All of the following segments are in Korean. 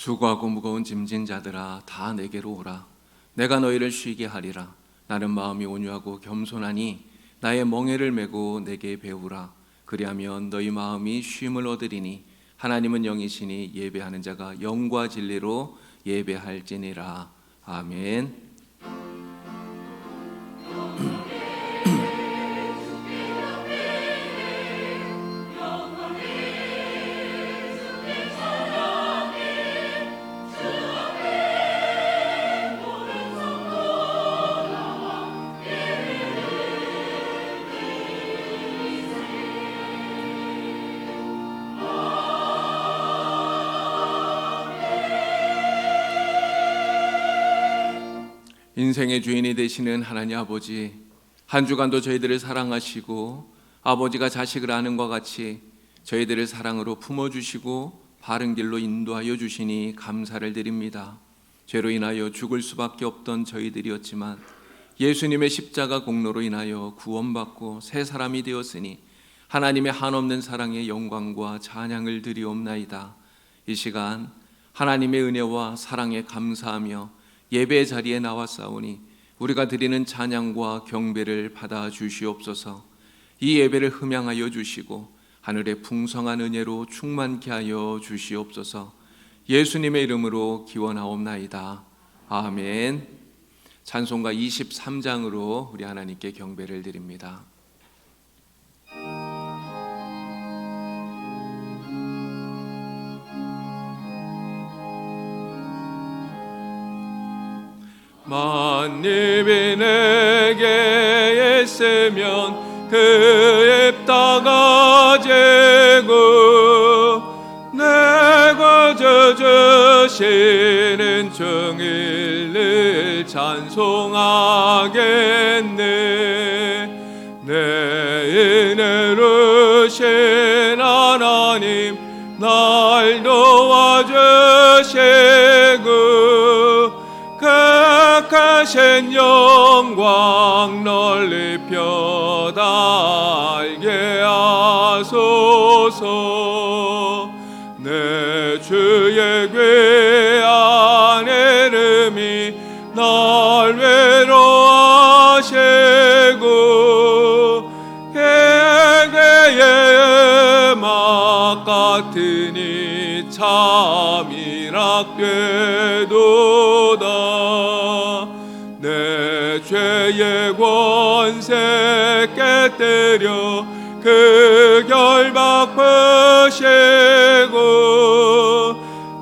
수고하고 무거운 짐진 자들아 다 내게로 오라. 내가 너희를 쉬게 하리라. 나는 마음이 온유하고 겸손하니 나의 멍에를 메고 내게 배우라. 그리하면 너희 마음이 쉼을 얻으리니 하나님은 영이시니 예배하는 자가 영과 진리로 예배할지니라. 아멘. 인생의 주인이 되시는 하나님 아버지, 한 주간도 저희들을 사랑하시고 아버지가 자식을 아는 것 같이 저희들을 사랑으로 품어주시고 바른 길로 인도하여 주시니 감사를 드립니다. 죄로 인하여 죽을 수밖에 없던 저희들이었지만 예수님의 십자가 공로로 인하여 구원받고 새 사람이 되었으니 하나님의 한없는 사랑의 영광과 찬양을 드리옵나이다. 이 시간 하나님의 은혜와 사랑에 감사하며 예배 자리에 나왔사오니 우리가 드리는 찬양과 경배를 받아 주시옵소서. 이 예배를 흠양하여 주시고 하늘의 풍성한 은혜로 충만케 하여 주시옵소서. 예수님의 이름으로 기원하옵나이다. 아멘. 찬송가 23장으로 우리 하나님께 경배를 드립니다. 만입이 내게 있으면 그 입 닦아지고 내가 저주시는 정일을 찬송하겠네. 내 은혜로신 하나님 날 도와주시고 극하신 영광 널리 펴달게 하소서. 내 주의 귀한 이름이 날 위로하시고 회개의 음악 같으니 참이라 궤도다. 내 죄의 권세 깨뜨려 그 결박 푸시고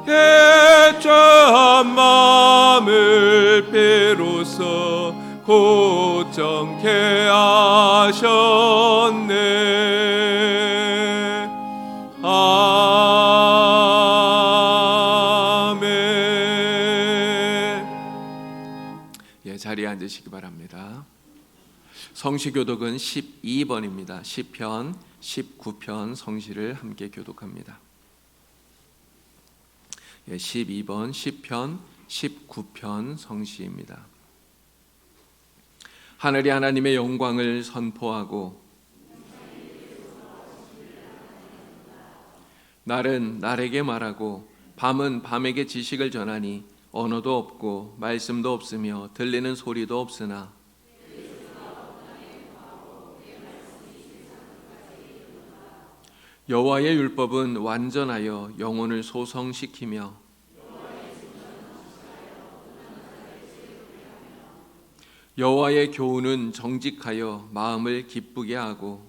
해초한 마음을 비로소 고정케 하셨네. 자리에 앉으시기 바랍니다. 성시교독은 12번입니다. 시편 19편 성시를 함께 교독합니다. 12번 시편 19편 성시입니다. 하늘이 하나님의 영광을 선포하고 날은 날에게 말하고 밤은 밤에게 지식을 전하니 언어도 없고 말씀도 없으며 들리는 소리도 없으나 여호와의 율법은 완전하여 영혼을 소성시키며 여호와의 교훈은 정직하여 마음을 기쁘게 하고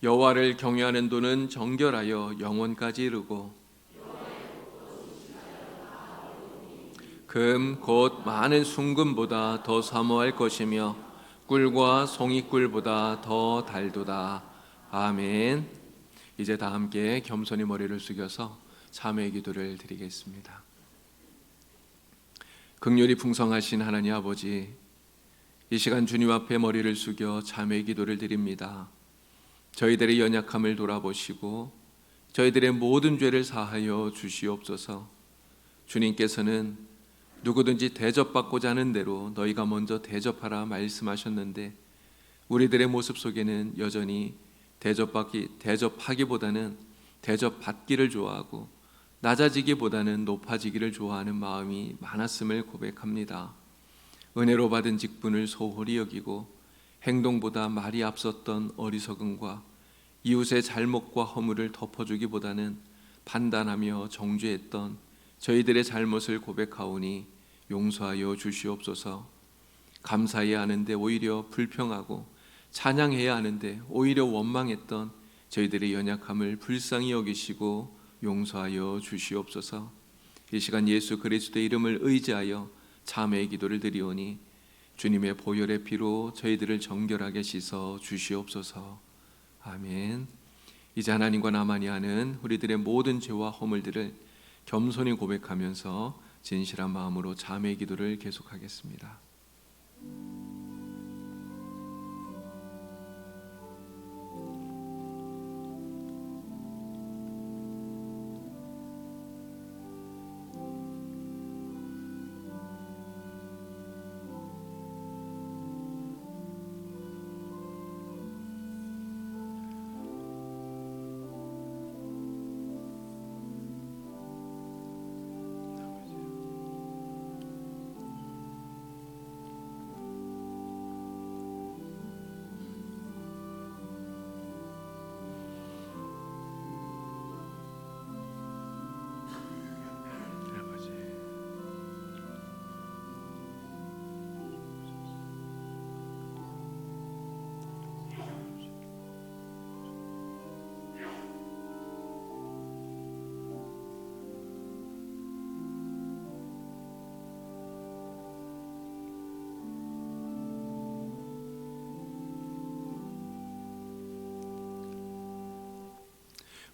여호와를 경외하는 도는 정결하여 영혼까지 이르고 금 곧 많은 순금보다 더 사모할 것이며 꿀과 송이꿀보다 더 달도다. 아멘. 이제 다 함께 겸손히 머리를 숙여서 참회의 기도를 드리겠습니다. 긍휼이 풍성하신 하나님 아버지, 이 시간 주님 앞에 머리를 숙여 참회의 기도를 드립니다. 저희들의 연약함을 돌아보시고 저희들의 모든 죄를 사하여 주시옵소서. 주님께서는 누구든지 대접받고자 하는 대로 너희가 먼저 대접하라 말씀하셨는데 우리들의 모습 속에는 여전히 대접하기보다는 대접받기를 좋아하고 낮아지기보다는 높아지기를 좋아하는 마음이 많았음을 고백합니다. 은혜로 받은 직분을 소홀히 여기고 행동보다 말이 앞섰던 어리석음과 이웃의 잘못과 허물을 덮어주기보다는 판단하며 정죄했던 저희들의 잘못을 고백하오니 용서하여 주시옵소서. 감사해야 하는데 오히려 불평하고 찬양해야 하는데 오히려 원망했던 저희들의 연약함을 불쌍히 여기시고 용서하여 주시옵소서. 이 시간 예수 그리스도의 이름을 의지하여 참회의 기도를 드리오니 주님의 보혈의 피로 저희들을 정결하게 씻어 주시옵소서. 아멘. 이제 하나님과 나만이 아는 우리들의 모든 죄와 허물들을 겸손히 고백하면서 진실한 마음으로 참회의 기도를 계속하겠습니다.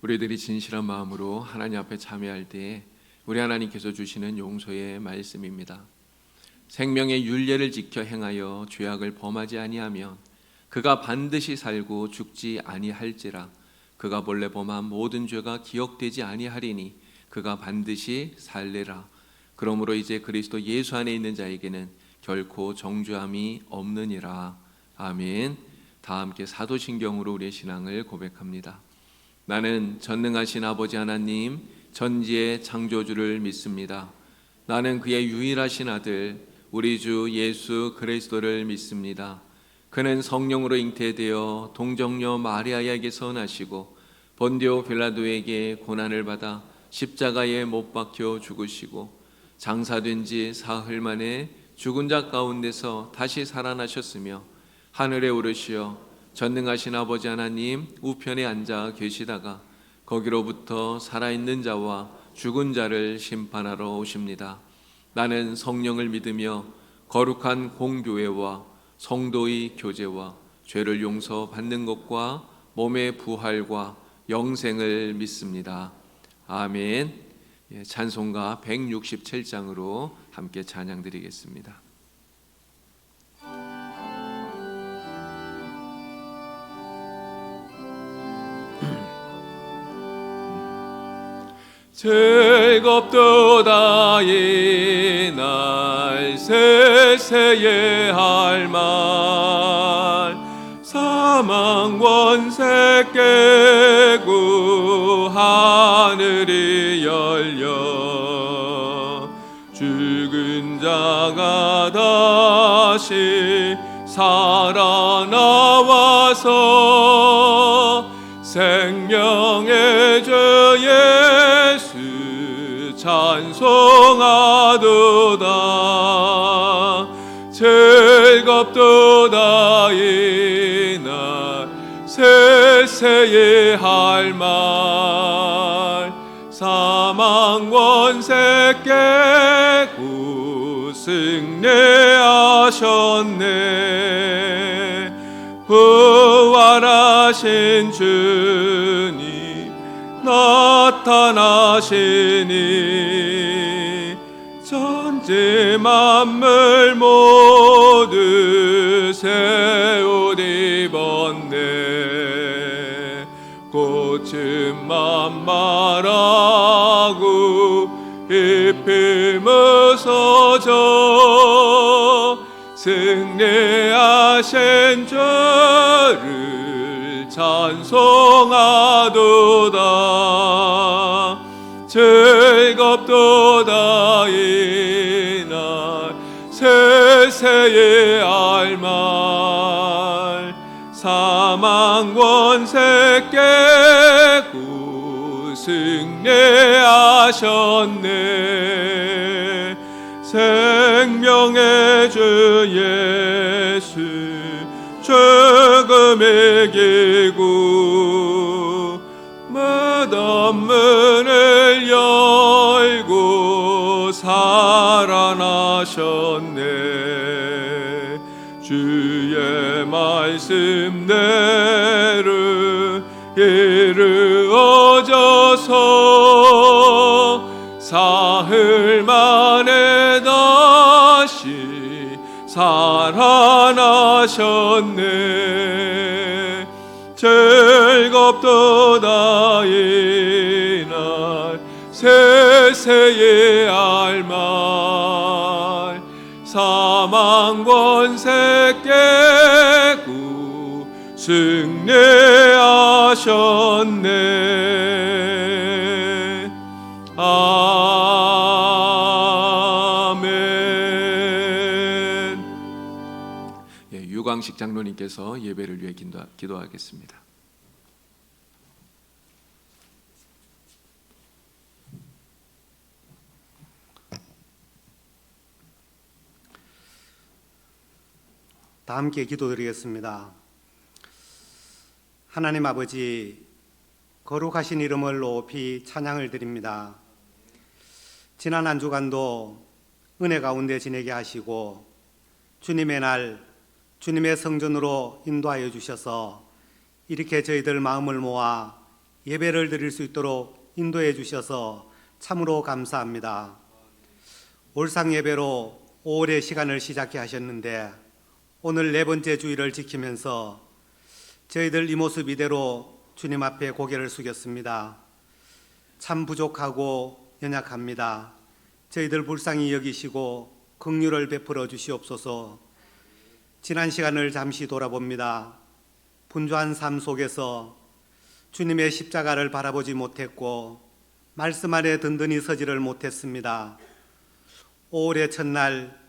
우리들이 진실한 마음으로 하나님 앞에 참회할 때에 우리 하나님께서 주시는 용서의 말씀입니다. 생명의 율례를 지켜 행하여 죄악을 범하지 아니하면 그가 반드시 살고 죽지 아니할지라. 그가 본래 범한 모든 죄가 기억되지 아니하리니 그가 반드시 살래라. 그러므로 이제 그리스도 예수 안에 있는 자에게는 결코 정죄함이 없느니라. 아멘. 다 함께 사도신경으로 우리의 신앙을 고백합니다. 나는 전능하신 아버지 하나님 전지의 창조주를 믿습니다. 나는 그의 유일하신 아들 우리 주 예수 그리스도를 믿습니다. 그는 성령으로 잉태되어 동정녀 마리아에게서 나시고 본디오 빌라도에게 고난을 받아 십자가에 못 박혀 죽으시고 장사된 지 사흘 만에 죽은 자 가운데서 다시 살아나셨으며 하늘에 오르시어 전능하신 아버지 하나님 우편에 앉아 계시다가 거기로부터 살아있는 자와 죽은 자를 심판하러 오십니다. 나는 성령을 믿으며 거룩한 공교회와 성도의 교제와 죄를 용서받는 것과 몸의 부활과 영생을 믿습니다. 아멘. 찬송가 167장으로 함께 찬양드리겠습니다. 즐겁도다 이날 세세에 할 말 사망 원세 깨고 하늘이 열려 죽은 자가 다시 살아나와서 생명의 주 예수 찬송하도다. 즐겁도다 이날 세세에 할 말 사망 원세 깨고 승리하셨네. 부활하신 주님 나타나시니 전지 만물 모두 새 옷 입었네. 꽃은 만발하고 잎이 무서져 승리하신 주를 찬송하도다. 즐겁도다 이날 세세의 알말. 사망 권세 깨고 승리하셨네. 생명의 주 예수 죽음 이기고 무덤 문을 열고 살아나셨네. 주의 말씀대로 이루어져서 사흘 만에 다시 살아나셨네. 즐겁도다 이날 세세의 알말. 사망 권세 깨고 승리하셨네. 아멘. 유광식 장로님께서 예배를 위해 기도하겠습니다. 다 함께 기도드리겠습니다. 하나님 아버지, 거룩하신 이름을 높이 찬양을 드립니다. 지난 한 주간도 은혜 가운데 지내게 하시고 주님의 날, 주님의 성전으로 인도하여 주셔서 이렇게 저희들 마음을 모아 예배를 드릴 수 있도록 인도해 주셔서 참으로 감사합니다. 올상 예배로 5월의 시간을 시작해 하셨는데 오늘 4번째 주일을 지키면서 저희들 이 모습 이대로 주님 앞에 고개를 숙였습니다. 참 부족하고 연약합니다. 저희들 불쌍히 여기시고 긍휼을 베풀어 주시옵소서. 지난 시간을 잠시 돌아봅니다. 분주한 삶 속에서 주님의 십자가를 바라보지 못했고 말씀 안에 든든히 서지를 못했습니다. 5월의 첫날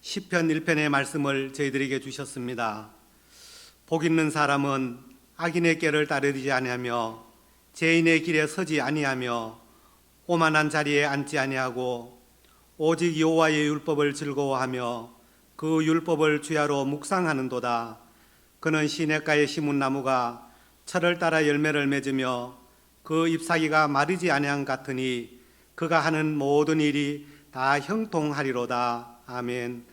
시편 1편의 말씀을 저희들에게 주셨습니다. 복 있는 사람은 악인의 꾀를 따르지 아니하며 죄인의 길에 서지 아니하며 오만한 자리에 앉지 아니하고 오직 여호와의 율법을 즐거워하며 그 율법을 주야로 묵상하는도다. 그는 시냇가에 심은 나무가 철을 따라 열매를 맺으며 그 잎사귀가 마르지 아니한 같으니 그가 하는 모든 일이 다 형통하리로다. 아멘.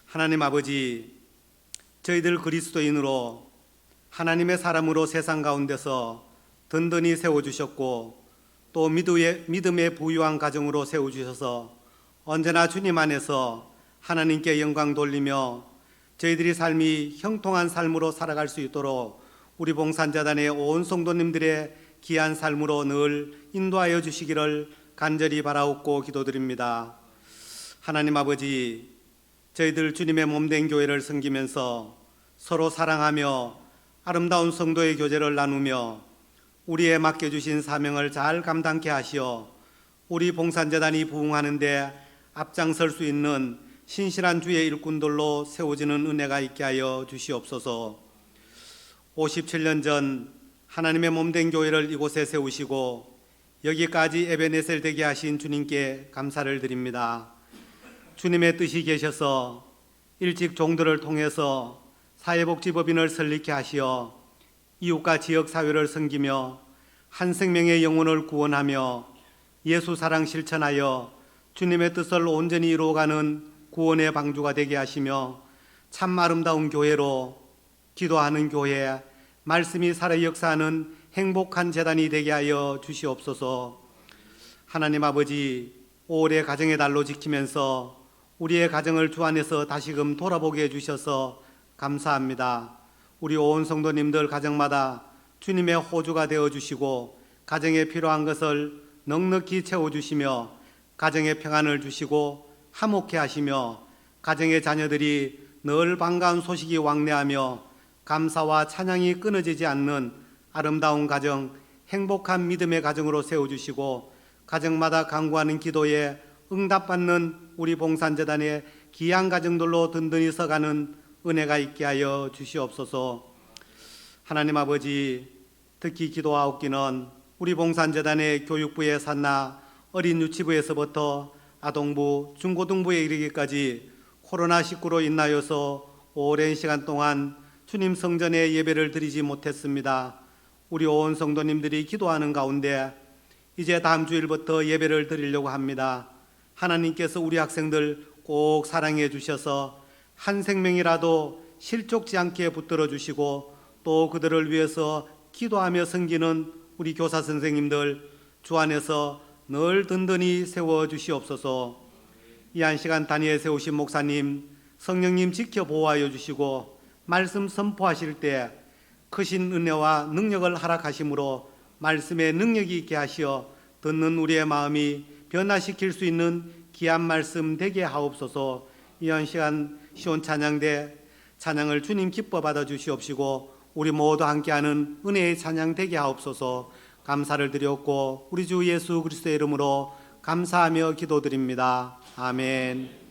하나님 아버지, 저희들 그리스도인으로 하나님의 사람으로 세상 가운데서 든든히 세워주셨고 또 믿음의 부유한 가정으로 세워주셔서 언제나 주님 안에서 하나님께 영광 돌리며 저희들이 삶이 형통한 삶으로 살아갈 수 있도록 우리 봉산재단의 온 성도님들의 귀한 삶으로 늘 인도하여 주시기를 간절히 바라옵고 기도드립니다. 하나님 아버지, 저희들 주님의 몸된 교회를 섬기면서 서로 사랑하며 아름다운 성도의 교제를 나누며 우리의 맡겨주신 사명을 잘 감당케 하시어 우리 봉산재단이 부흥하는 데 앞장설 수 있는 신실한 주의 일꾼들로 세워지는 은혜가 있게 하여 주시옵소서. 57년 전 하나님의 몸된 교회를 이곳에 세우시고 여기까지 에베네셀 되게 하신 주님께 감사를 드립니다. 주님의 뜻이 계셔서 일찍 종들을 통해서 사회복지법인을 설립케 하시어 이웃과 지역사회를 섬기며 한 생명의 영혼을 구원하며 예수 사랑 실천하여 주님의 뜻을 온전히 이루어가는 구원의 방주가 되게 하시며 참 아름다운 교회로 기도하는 교회, 말씀이 살아 역사하는 행복한 재단이 되게 하여 주시옵소서. 하나님 아버지, 5월의 가정의 달로 지키면서 우리의 가정을 주 안에서 다시금 돌아보게 해주셔서 감사합니다. 우리 온 성도님들 가정마다 주님의 호주가 되어주시고 가정에 필요한 것을 넉넉히 채워주시며 가정의 평안을 주시고 화목케 하시며 가정의 자녀들이 늘 반가운 소식이 왕래하며 감사와 찬양이 끊어지지 않는 아름다운 가정, 행복한 믿음의 가정으로 세워주시고 가정마다 간구하는 기도에 응답받는 우리 봉산재단의 귀한 가정들로 든든히 서가는 은혜가 있게 하여 주시옵소서. 하나님 아버지, 특히 기도하옵기는 우리 봉산재단의 교육부에 산나 어린 유치부에서부터 아동부, 중고등부에 이르기까지 코로나19로 인하여서 오랜 시간 동안 주님 성전에 예배를 드리지 못했습니다. 우리 온 성도님들이 기도하는 가운데 이제 다음 주일부터 예배를 드리려고 합니다. 하나님께서 우리 학생들 꼭 사랑해 주셔서 한 생명이라도 실족지 않게 붙들어 주시고 또 그들을 위해서 기도하며 섬기는 우리 교사 선생님들 주 안에서 늘 든든히 세워 주시옵소서. 이 한 시간 단위에 세우신 목사님, 성령님 지켜 보호하여 주시고 말씀 선포하실 때 크신 은혜와 능력을 허락하심으로 말씀의 능력이 있게 하시어 듣는 우리의 마음이 변화시킬 수 있는 귀한 말씀 되게 하옵소서. 이 한 시간 시온 찬양대 찬양을 주님 기뻐 받아 주시옵시고 우리 모두 함께하는 은혜의 찬양 되게 하옵소서. 감사를 드렸고 우리 주 예수 그리스도의 이름으로 감사하며 기도드립니다. 아멘.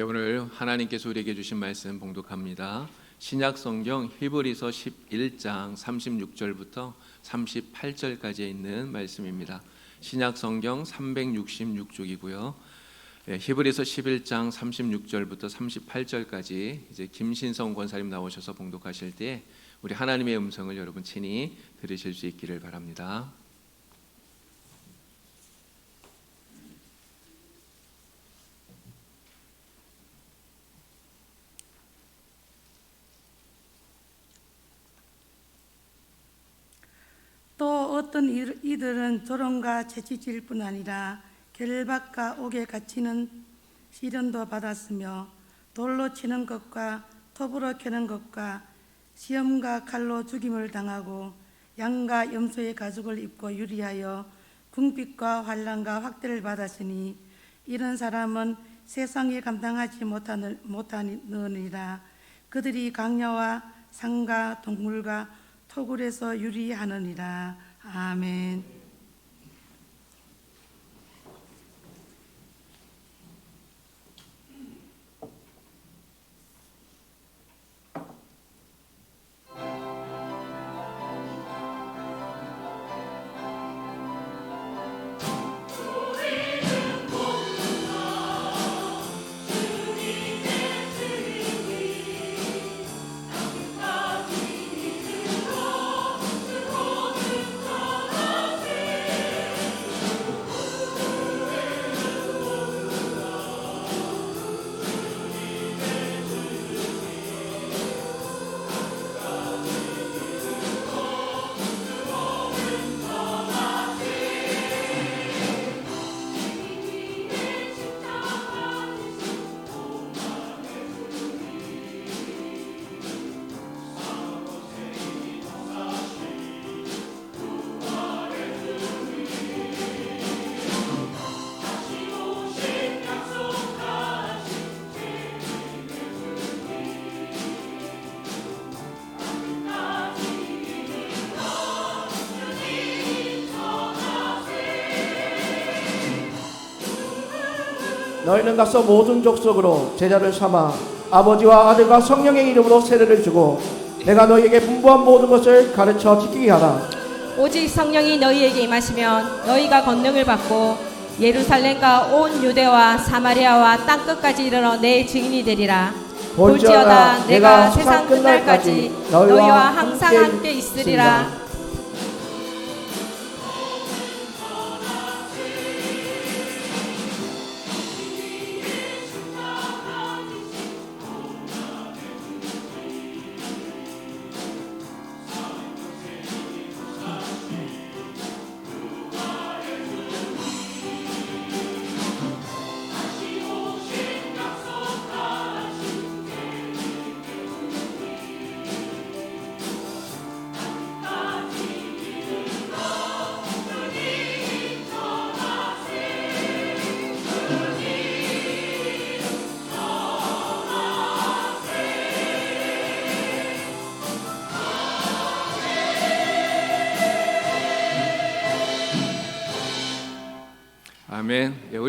오늘 하나님께서 우리에게 주신 말씀 봉독합니다. 신약 성경 히브리서 11장 36절부터 38절까지 있는 말씀입니다. 신약 성경 366쪽이고요. 히브리서 11장 36절부터 38절까지 이제 김신성 권사님 나오셔서 봉독하실 때 우리 하나님의 음성을 여러분 친히 들으실 수 있기를 바랍니다. 또 어떤 이들은 조롱과 채찍질 뿐 아니라 결박과 옥에 갇히는 시련도 받았으며 돌로 치는 것과 톱으로 캐는 것과 시험과 칼로 죽임을 당하고 양과 염소의 가죽을 입고 유리하여 궁핍과 환난과 학대를 받았으니 이런 사람은 세상에 감당하지 못하느니라. 그들이 강야와 상과 동물과 토굴에서 유리하느니라. 아멘. 너희는 가서 모든 족속으로 제자를 삼아 아버지와 아들과 성령의 이름으로 세례를 주고 내가 너희에게 분부한 모든 것을 가르쳐 지키게 하라. 오직 성령이 너희에게 임하시면 너희가 권능을 받고 예루살렘과 온 유대와 사마리아와 땅끝까지 이르러 내 증인이 되리라. 볼지어다 내가 세상 끝날까지 너희와 항상 함께 있으리라.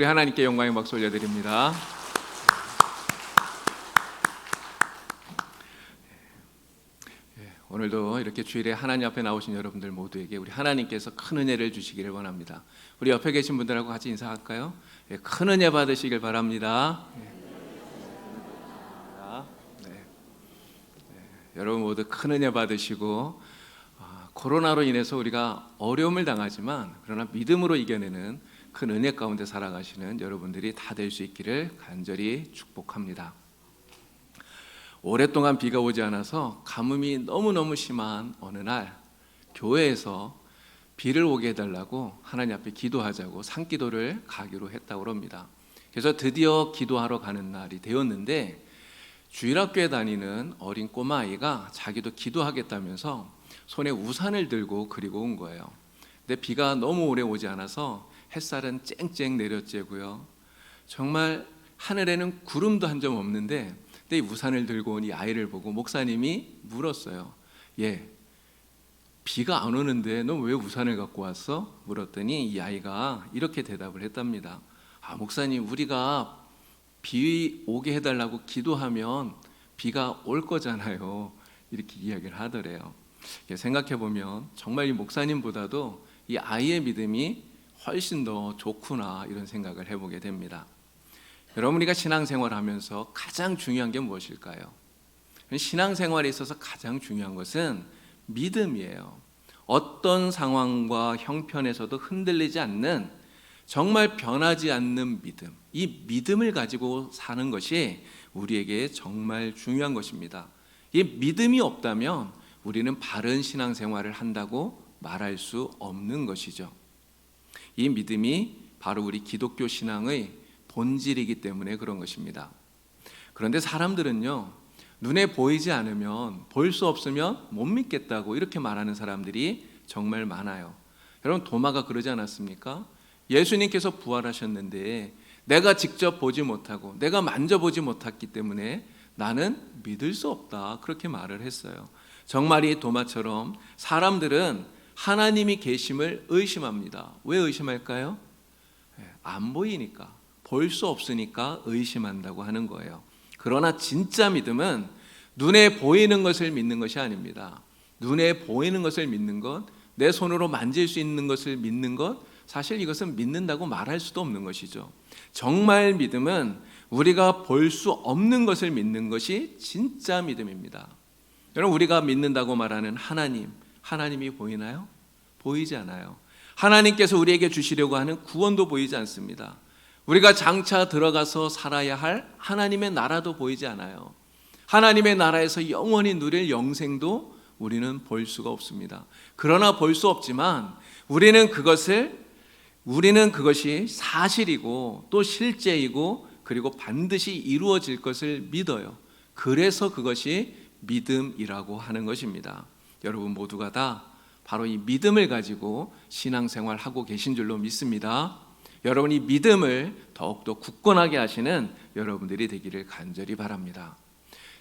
하나님께 영광의 박수 올려드립니다. 오늘도 이렇게 주일에 하나님 앞에 나오신 여러분들 모두에게 우리 하나님께서 큰 은혜를 주시기를 원합니다. 우리 옆에 계신 분들하고 같이 인사할까요? 큰 은혜 받으시길 바랍니다. 여러분 모두 큰 은혜 받으시고, 코로나로 인해서 우리가 어려움을 당하지만 그러나 믿음으로 이겨내는 큰 은혜 가운데 살아가시는 여러분들이 다 될 수 있기를 간절히 축복합니다. 오랫동안 비가 오지 않아서 가뭄이 너무너무 심한 어느 날 교회에서 비를 오게 해달라고 하나님 앞에 기도하자고 산기도를 가기로 했다고 합니다. 그래서 드디어 기도하러 가는 날이 되었는데, 주일학교에 다니는 어린 꼬마아이가 자기도 기도하겠다면서 손에 우산을 들고 그리고 온 거예요. 근데 비가 너무 오래 오지 않아서 햇살은 쨍쨍 내려쬐고요, 정말 하늘에는 구름도 한 점 없는데, 근데 이 우산을 들고 온 이 아이를 보고 목사님이 물었어요. 비가 안 오는데 너 왜 우산을 갖고 왔어? 물었더니 이 아이가 이렇게 대답을 했답니다. 목사님, 우리가 비 오게 해달라고 기도하면 비가 올 거잖아요. 이렇게 이야기를 하더래요. 생각해보면 정말 이 목사님보다도 이 아이의 믿음이 훨씬 더 좋구나, 이런 생각을 해보게 됩니다. 여러분, 우리가 신앙생활하면서 가장 중요한 게 무엇일까요? 신앙생활에 있어서 가장 중요한 것은 믿음이에요. 어떤 상황과 형편에서도 흔들리지 않는, 정말 변하지 않는 믿음, 이 믿음을 가지고 사는 것이 우리에게 정말 중요한 것입니다. 이 믿음이 없다면 우리는 바른 신앙생활을 한다고 말할 수 없는 것이죠. 이 믿음이 바로 우리 기독교 신앙의 본질이기 때문에 그런 것입니다. 그런데 사람들은요, 눈에 보이지 않으면, 볼 수 없으면 못 믿겠다고 이렇게 말하는 사람들이 정말 많아요. 여러분, 도마가 그러지 않았습니까? 예수님께서 부활하셨는데 내가 직접 보지 못하고 내가 만져보지 못했기 때문에 나는 믿을 수 없다, 그렇게 말을 했어요. 정말 이 도마처럼 사람들은 하나님이 계심을 의심합니다. 왜 의심할까요? 안 보이니까, 볼 수 없으니까 의심한다고 하는 거예요. 그러나 진짜 믿음은 눈에 보이는 것을 믿는 것이 아닙니다. 눈에 보이는 것을 믿는 것, 내 손으로 만질 수 있는 것을 믿는 것, 사실 이것은 믿는다고 말할 수도 없는 것이죠. 정말 믿음은 우리가 볼 수 없는 것을 믿는 것이 진짜 믿음입니다. 여러분, 우리가 믿는다고 말하는 하나님이 보이나요? 보이지 않아요. 하나님께서 우리에게 주시려고 하는 구원도 보이지 않습니다. 우리가 장차 들어가서 살아야 할 하나님의 나라도 보이지 않아요. 하나님의 나라에서 영원히 누릴 영생도 우리는 볼 수가 없습니다. 그러나 볼 수 없지만 우리는 그것이 사실이고 또 실제이고 그리고 반드시 이루어질 것을 믿어요. 그래서 그것이 믿음이라고 하는 것입니다. 여러분 모두가 다 바로 이 믿음을 가지고 신앙생활하고 계신 줄로 믿습니다. 여러분, 이 믿음을 더욱더 굳건하게 하시는 여러분들이 되기를 간절히 바랍니다.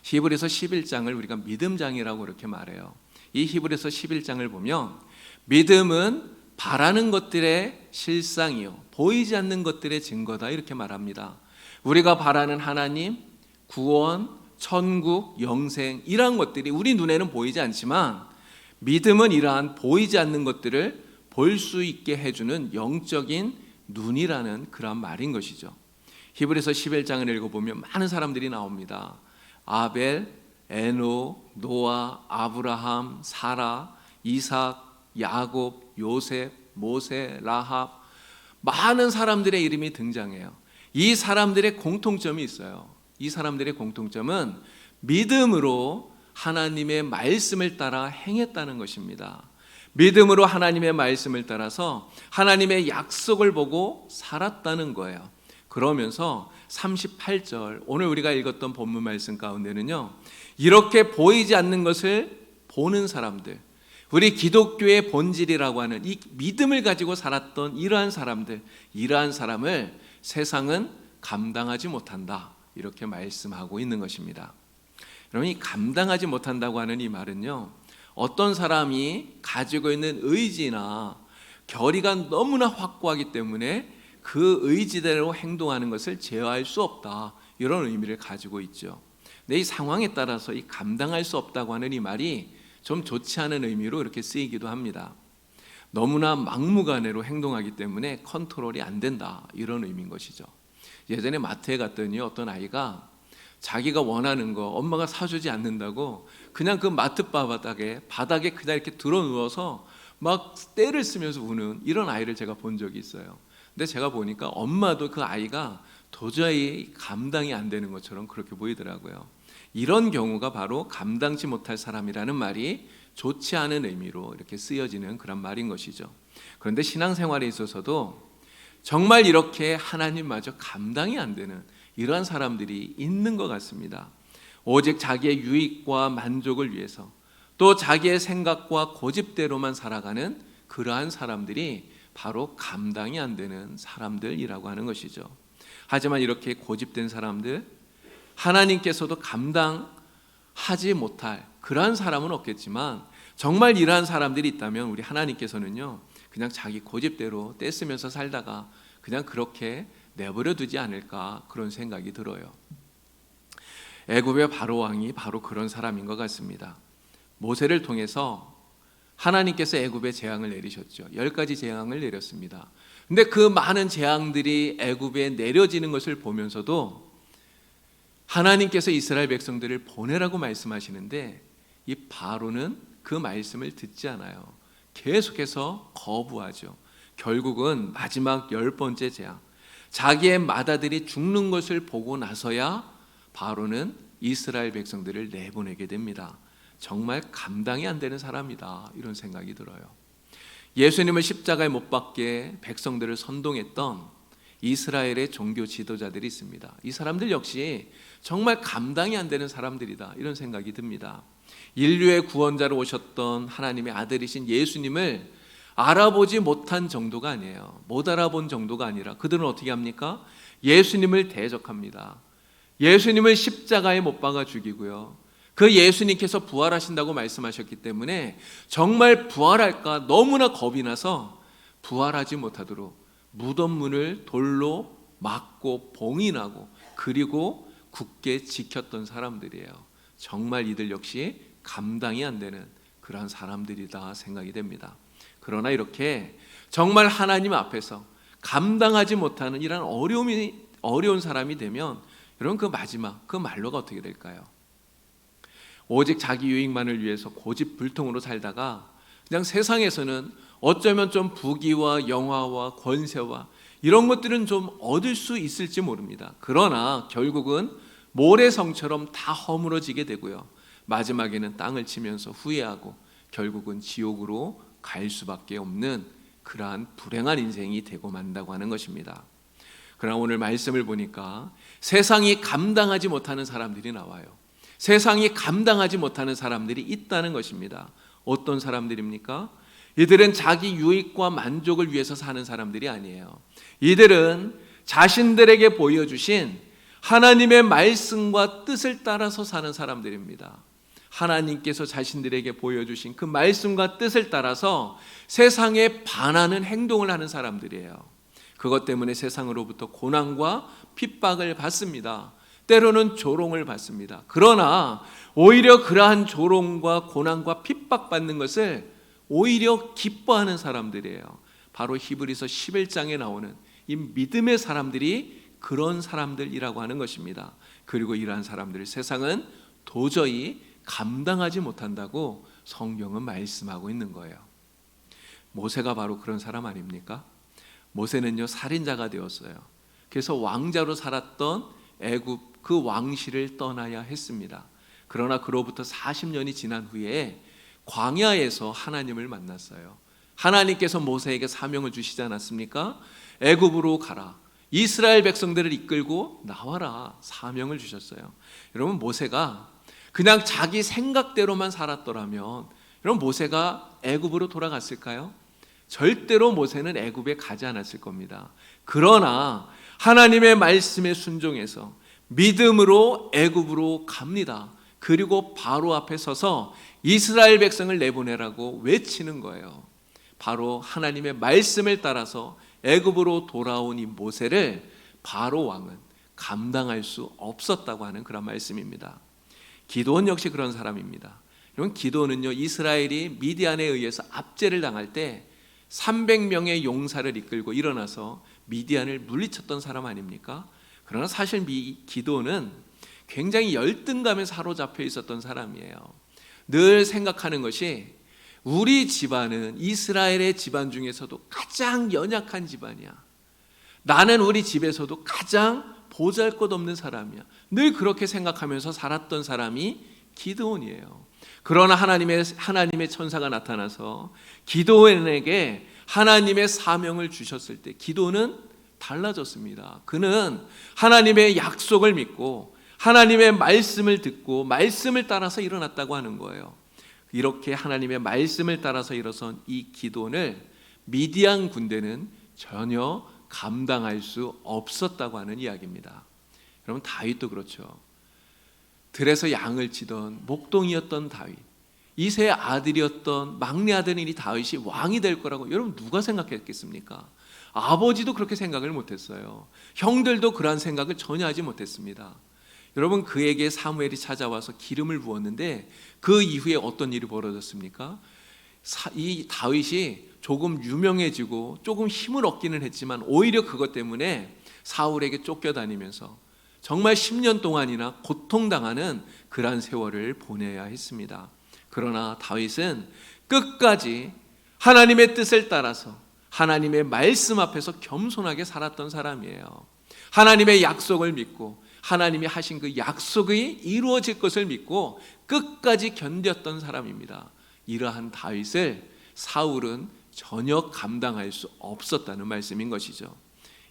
히브리서 11장을 우리가 믿음장이라고 이렇게 말해요. 이 히브리서 11장을 보면 믿음은 바라는 것들의 실상이요, 보이지 않는 것들의 증거다, 이렇게 말합니다. 우리가 바라는 하나님, 구원, 천국, 영생, 이러한 것들이 우리 눈에는 보이지 않지만 믿음은 이러한 보이지 않는 것들을 볼 수 있게 해주는 영적인 눈이라는 그런 말인 것이죠. 히브리서 11장을 읽어보면 많은 사람들이 나옵니다. 아벨, 에녹, 노아, 아브라함, 사라, 이삭, 야곱, 요셉, 모세, 라합, 많은 사람들의 이름이 등장해요. 이 사람들의 공통점이 있어요. 이 사람들의 공통점은 믿음으로 하나님의 말씀을 따라 행했다는 것입니다. 믿음으로 하나님의 말씀을 따라서 하나님의 약속을 보고 살았다는 거예요. 그러면서 38절, 오늘 우리가 읽었던 본문 말씀 가운데는요, 이렇게 보이지 않는 것을 보는 사람들, 우리 기독교의 본질이라고 하는 이 믿음을 가지고 살았던 이러한 사람을 세상은 감당하지 못한다, 이렇게 말씀하고 있는 것입니다. 여러분, 이 감당하지 못한다고 하는 이 말은요, 어떤 사람이 가지고 있는 의지나 결의가 너무나 확고하기 때문에 그 의지대로 행동하는 것을 제어할 수 없다, 이런 의미를 가지고 있죠. 근데 이 상황에 따라서 이 감당할 수 없다고 하는 이 말이 좀 좋지 않은 의미로 이렇게 쓰이기도 합니다. 너무나 막무가내로 행동하기 때문에 컨트롤이 안 된다, 이런 의미인 것이죠. 예전에 마트에 갔더니 어떤 아이가 자기가 원하는 거 엄마가 사주지 않는다고 그냥 그 마트 바닥에 그냥 이렇게 들어 누워서 막 떼를 쓰면서 우는 이런 아이를 제가 본 적이 있어요. 근데 제가 보니까 엄마도 그 아이가 도저히 감당이 안 되는 것처럼 그렇게 보이더라고요. 이런 경우가 바로 감당치 못할 사람이라는 말이 좋지 않은 의미로 이렇게 쓰여지는 그런 말인 것이죠. 그런데 신앙생활에 있어서도 정말 이렇게 하나님마저 감당이 안 되는 이러한 사람들이 있는 것 같습니다. 오직 자기의 유익과 만족을 위해서 또 자기의 생각과 고집대로만 살아가는 그러한 사람들이 바로 감당이 안 되는 사람들이라고 하는 것이죠. 하지만 이렇게 고집된 사람들, 하나님께서도 감당하지 못할 그러한 사람은 없겠지만 정말 이러한 사람들이 있다면 우리 하나님께서는요, 그냥 자기 고집대로 떼쓰면서 살다가 그냥 그렇게 내버려 두지 않을까, 그런 생각이 들어요. 애굽의 바로 왕이 바로 그런 사람인 것 같습니다. 모세를 통해서 하나님께서 애굽에 재앙을 내리셨죠. 10가지 재앙을 내렸습니다. 근데 그 많은 재앙들이 애굽에 내려지는 것을 보면서도 하나님께서 이스라엘 백성들을 보내라고 말씀하시는데 이 바로는 그 말씀을 듣지 않아요. 계속해서 거부하죠. 결국은 마지막 10번째 재앙, 자기의 맏아들이 죽는 것을 보고 나서야 바로는 이스라엘 백성들을 내보내게 됩니다. 정말 감당이 안 되는 사람이다, 이런 생각이 들어요. 예수님을 십자가에 못 박게 백성들을 선동했던 이스라엘의 종교 지도자들이 있습니다. 이 사람들 역시 정말 감당이 안 되는 사람들이다, 이런 생각이 듭니다. 인류의 구원자로 오셨던 하나님의 아들이신 예수님을 알아보지 못한 정도가 아니에요. 못 알아본 정도가 아니라 그들은 어떻게 합니까? 예수님을 대적합니다. 예수님을 십자가에 못 박아 죽이고요, 그 예수님께서 부활하신다고 말씀하셨기 때문에 정말 부활할까 너무나 겁이 나서 부활하지 못하도록 무덤 문을 돌로 막고 봉인하고 그리고 굳게 지켰던 사람들이에요. 정말 이들 역시 감당이 안 되는 그러한 사람들이다 생각이 됩니다. 그러나 이렇게 정말 하나님 앞에서 감당하지 못하는 이런 어려운 사람이 되면 여러분, 그 마지막 그 말로가 어떻게 될까요? 오직 자기 유익만을 위해서 고집불통으로 살다가 그냥 세상에서는 어쩌면 좀 부귀와 영화와 권세와 이런 것들은 좀 얻을 수 있을지 모릅니다. 그러나 결국은 모래성처럼 다 허물어지게 되고요, 마지막에는 땅을 치면서 후회하고 결국은 지옥으로 갈 수밖에 없는 그러한 불행한 인생이 되고 만다고 하는 것입니다. 그러나 오늘 말씀을 보니까 세상이 감당하지 못하는 사람들이 나와요. 세상이 감당하지 못하는 사람들이 있다는 것입니다. 어떤 사람들입니까? 이들은 자기 유익과 만족을 위해서 사는 사람들이 아니에요. 이들은 자신들에게 보여주신 하나님의 말씀과 뜻을 따라서 사는 사람들입니다. 하나님께서 자신들에게 보여주신 그 말씀과 뜻을 따라서 세상에 반하는 행동을 하는 사람들이에요. 그것 때문에 세상으로부터 고난과 핍박을 받습니다. 때로는 조롱을 받습니다. 그러나 오히려 그러한 조롱과 고난과 핍박받는 것을 오히려 기뻐하는 사람들이에요. 바로 히브리서 11장에 나오는 이 믿음의 사람들이 그런 사람들이라고 하는 것입니다. 그리고 이러한 사람들을 세상은 도저히 감당하지 못한다고 성경은 말씀하고 있는 거예요. 모세가 바로 그런 사람 아닙니까? 모세는요, 살인자가 되었어요. 그래서 왕자로 살았던 애굽 그 왕실을 떠나야 했습니다. 그러나 그로부터 40년이 지난 후에 광야에서 하나님을 만났어요. 하나님께서 모세에게 사명을 주시지 않았습니까? 애굽으로 가라, 이스라엘 백성들을 이끌고 나와라, 사명을 주셨어요. 여러분, 모세가 그냥 자기 생각대로만 살았더라면 여러분, 모세가 애굽으로 돌아갔을까요? 절대로 모세는 애굽에 가지 않았을 겁니다. 그러나 하나님의 말씀에 순종해서 믿음으로 애굽으로 갑니다. 그리고 바로 앞에 서서 이스라엘 백성을 내보내라고 외치는 거예요. 바로 하나님의 말씀을 따라서 애굽으로 돌아온 이 모세를 바로 왕은 감당할 수 없었다고 하는 그런 말씀입니다. 기드온 역시 그런 사람입니다. 여러분, 기드온은요, 이스라엘이 미디안에 의해서 압제를 당할 때 300명의 용사를 이끌고 일어나서 미디안을 물리쳤던 사람 아닙니까? 그러나 사실 기드온은 굉장히 열등감에 사로잡혀 있었던 사람이에요. 늘 생각하는 것이 우리 집안은 이스라엘의 집안 중에서도 가장 연약한 집안이야. 나는 우리 집에서도 가장 보잘것없는 사람이야. 늘 그렇게 생각하면서 살았던 사람이 기드온이에요. 그러나 하나님의 천사가 나타나서 기드온에게 하나님의 사명을 주셨을 때 기드온은 달라졌습니다. 그는 하나님의 약속을 믿고 하나님의 말씀을 듣고 말씀을 따라서 일어났다고 하는 거예요. 이렇게 하나님의 말씀을 따라서 일어선 이 기드온을 미디안 군대는 전혀 감당할 수 없었다고 하는 이야기입니다. 여러분, 다윗도 그렇죠. 들에서 양을 치던 목동이었던 다윗, 이세의 아들이었던 막내 아들인 이 다윗이 왕이 될 거라고 여러분 누가 생각했겠습니까? 아버지도 그렇게 생각을 못했어요. 형들도 그러한 생각을 전혀 하지 못했습니다. 여러분, 그에게 사무엘이 찾아와서 기름을 부었는데 그 이후에 어떤 일이 벌어졌습니까? 이 다윗이 조금 유명해지고 조금 힘을 얻기는 했지만 오히려 그것 때문에 사울에게 쫓겨다니면서 정말 10년 동안이나 고통당하는 그러한 세월을 보내야 했습니다. 그러나 다윗은 끝까지 하나님의 뜻을 따라서 하나님의 말씀 앞에서 겸손하게 살았던 사람이에요. 하나님의 약속을 믿고 하나님이 하신 그 약속이 이루어질 것을 믿고 끝까지 견뎠던 사람입니다. 이러한 다윗을 사울은 전혀 감당할 수 없었다는 말씀인 것이죠.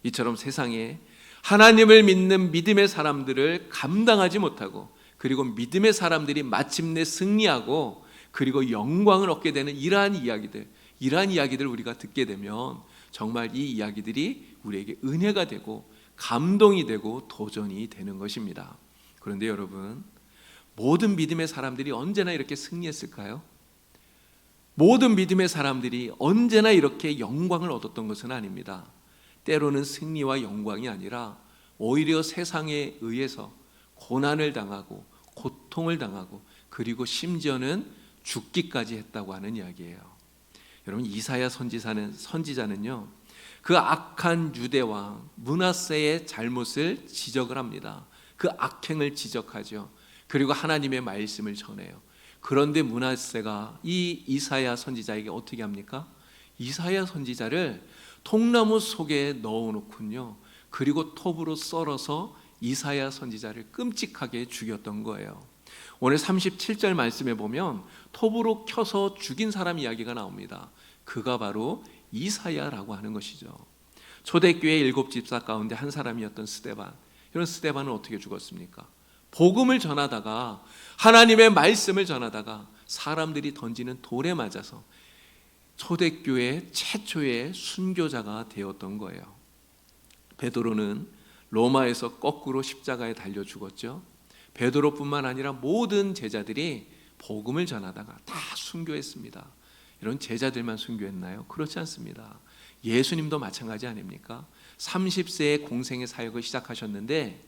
이처럼 세상에 하나님을 믿는 믿음의 사람들을 감당하지 못하고 그리고 믿음의 사람들이 마침내 승리하고 그리고 영광을 얻게 되는 이러한 이야기들 우리가 듣게 되면 정말 이 이야기들이 우리에게 은혜가 되고 감동이 되고 도전이 되는 것입니다. 그런데 여러분, 모든 믿음의 사람들이 언제나 이렇게 승리했을까요? 모든 믿음의 사람들이 언제나 이렇게 영광을 얻었던 것은 아닙니다. 때로는 승리와 영광이 아니라 오히려 세상에 의해서 고난을 당하고 고통을 당하고 그리고 심지어는 죽기까지 했다고 하는 이야기예요. 여러분, 이사야 선지자는요, 그 악한 유대왕 므낫세의 잘못을 지적을 합니다. 그 악행을 지적하죠. 그리고 하나님의 말씀을 전해요. 그런데 므낫세가 이 이사야 선지자에게 어떻게 합니까? 이사야 선지자를 통나무 속에 넣어놓군요. 그리고 톱으로 썰어서 이사야 선지자를 끔찍하게 죽였던 거예요. 오늘 37절 말씀에 보면 톱으로 켜서 죽인 사람 이야기가 나옵니다. 그가 바로 이사야라고 하는 것이죠. 초대교회 7집사 가운데 한 사람이었던 스데반. 이런 스데반은 어떻게 죽었습니까? 복음을 전하다가 하나님의 말씀을 전하다가 사람들이 던지는 돌에 맞아서 초대교회 최초의 순교자가 되었던 거예요. 베드로는 로마에서 거꾸로 십자가에 달려 죽었죠. 베드로뿐만 아니라 모든 제자들이 복음을 전하다가 다 순교했습니다. 이런 제자들만 순교했나요? 그렇지 않습니다. 예수님도 마찬가지 아닙니까? 30세에 공생의 사역을 시작하셨는데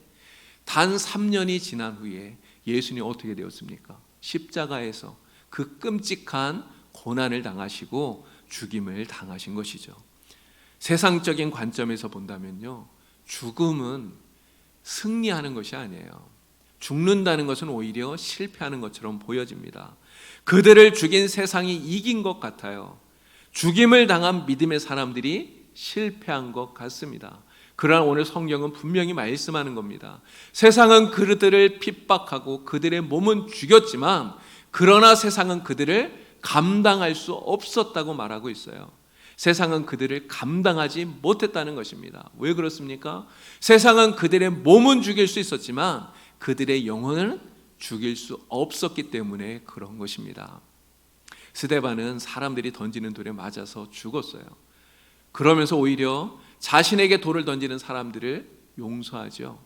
단 3년이 지난 후에 예수님 어떻게 되었습니까? 십자가에서 그 끔찍한 고난을 당하시고 죽임을 당하신 것이죠. 세상적인 관점에서 본다면요, 죽음은 승리하는 것이 아니에요. 죽는다는 것은 오히려 실패하는 것처럼 보여집니다. 그들을 죽인 세상이 이긴 것 같아요. 죽임을 당한 믿음의 사람들이 실패한 것 같습니다. 그러나 오늘 성경은 분명히 말씀하는 겁니다. 세상은 그들을 핍박하고 그들의 몸은 죽였지만 그러나 세상은 그들을 감당할 수 없었다고 말하고 있어요. 세상은 그들을 감당하지 못했다는 것입니다. 왜 그렇습니까? 세상은 그들의 몸은 죽일 수 있었지만 그들의 영혼을 죽일 수 없었기 때문에 그런 것입니다. 스데반은 사람들이 던지는 돌에 맞아서 죽었어요. 그러면서 오히려 자신에게 돌을 던지는 사람들을 용서하죠.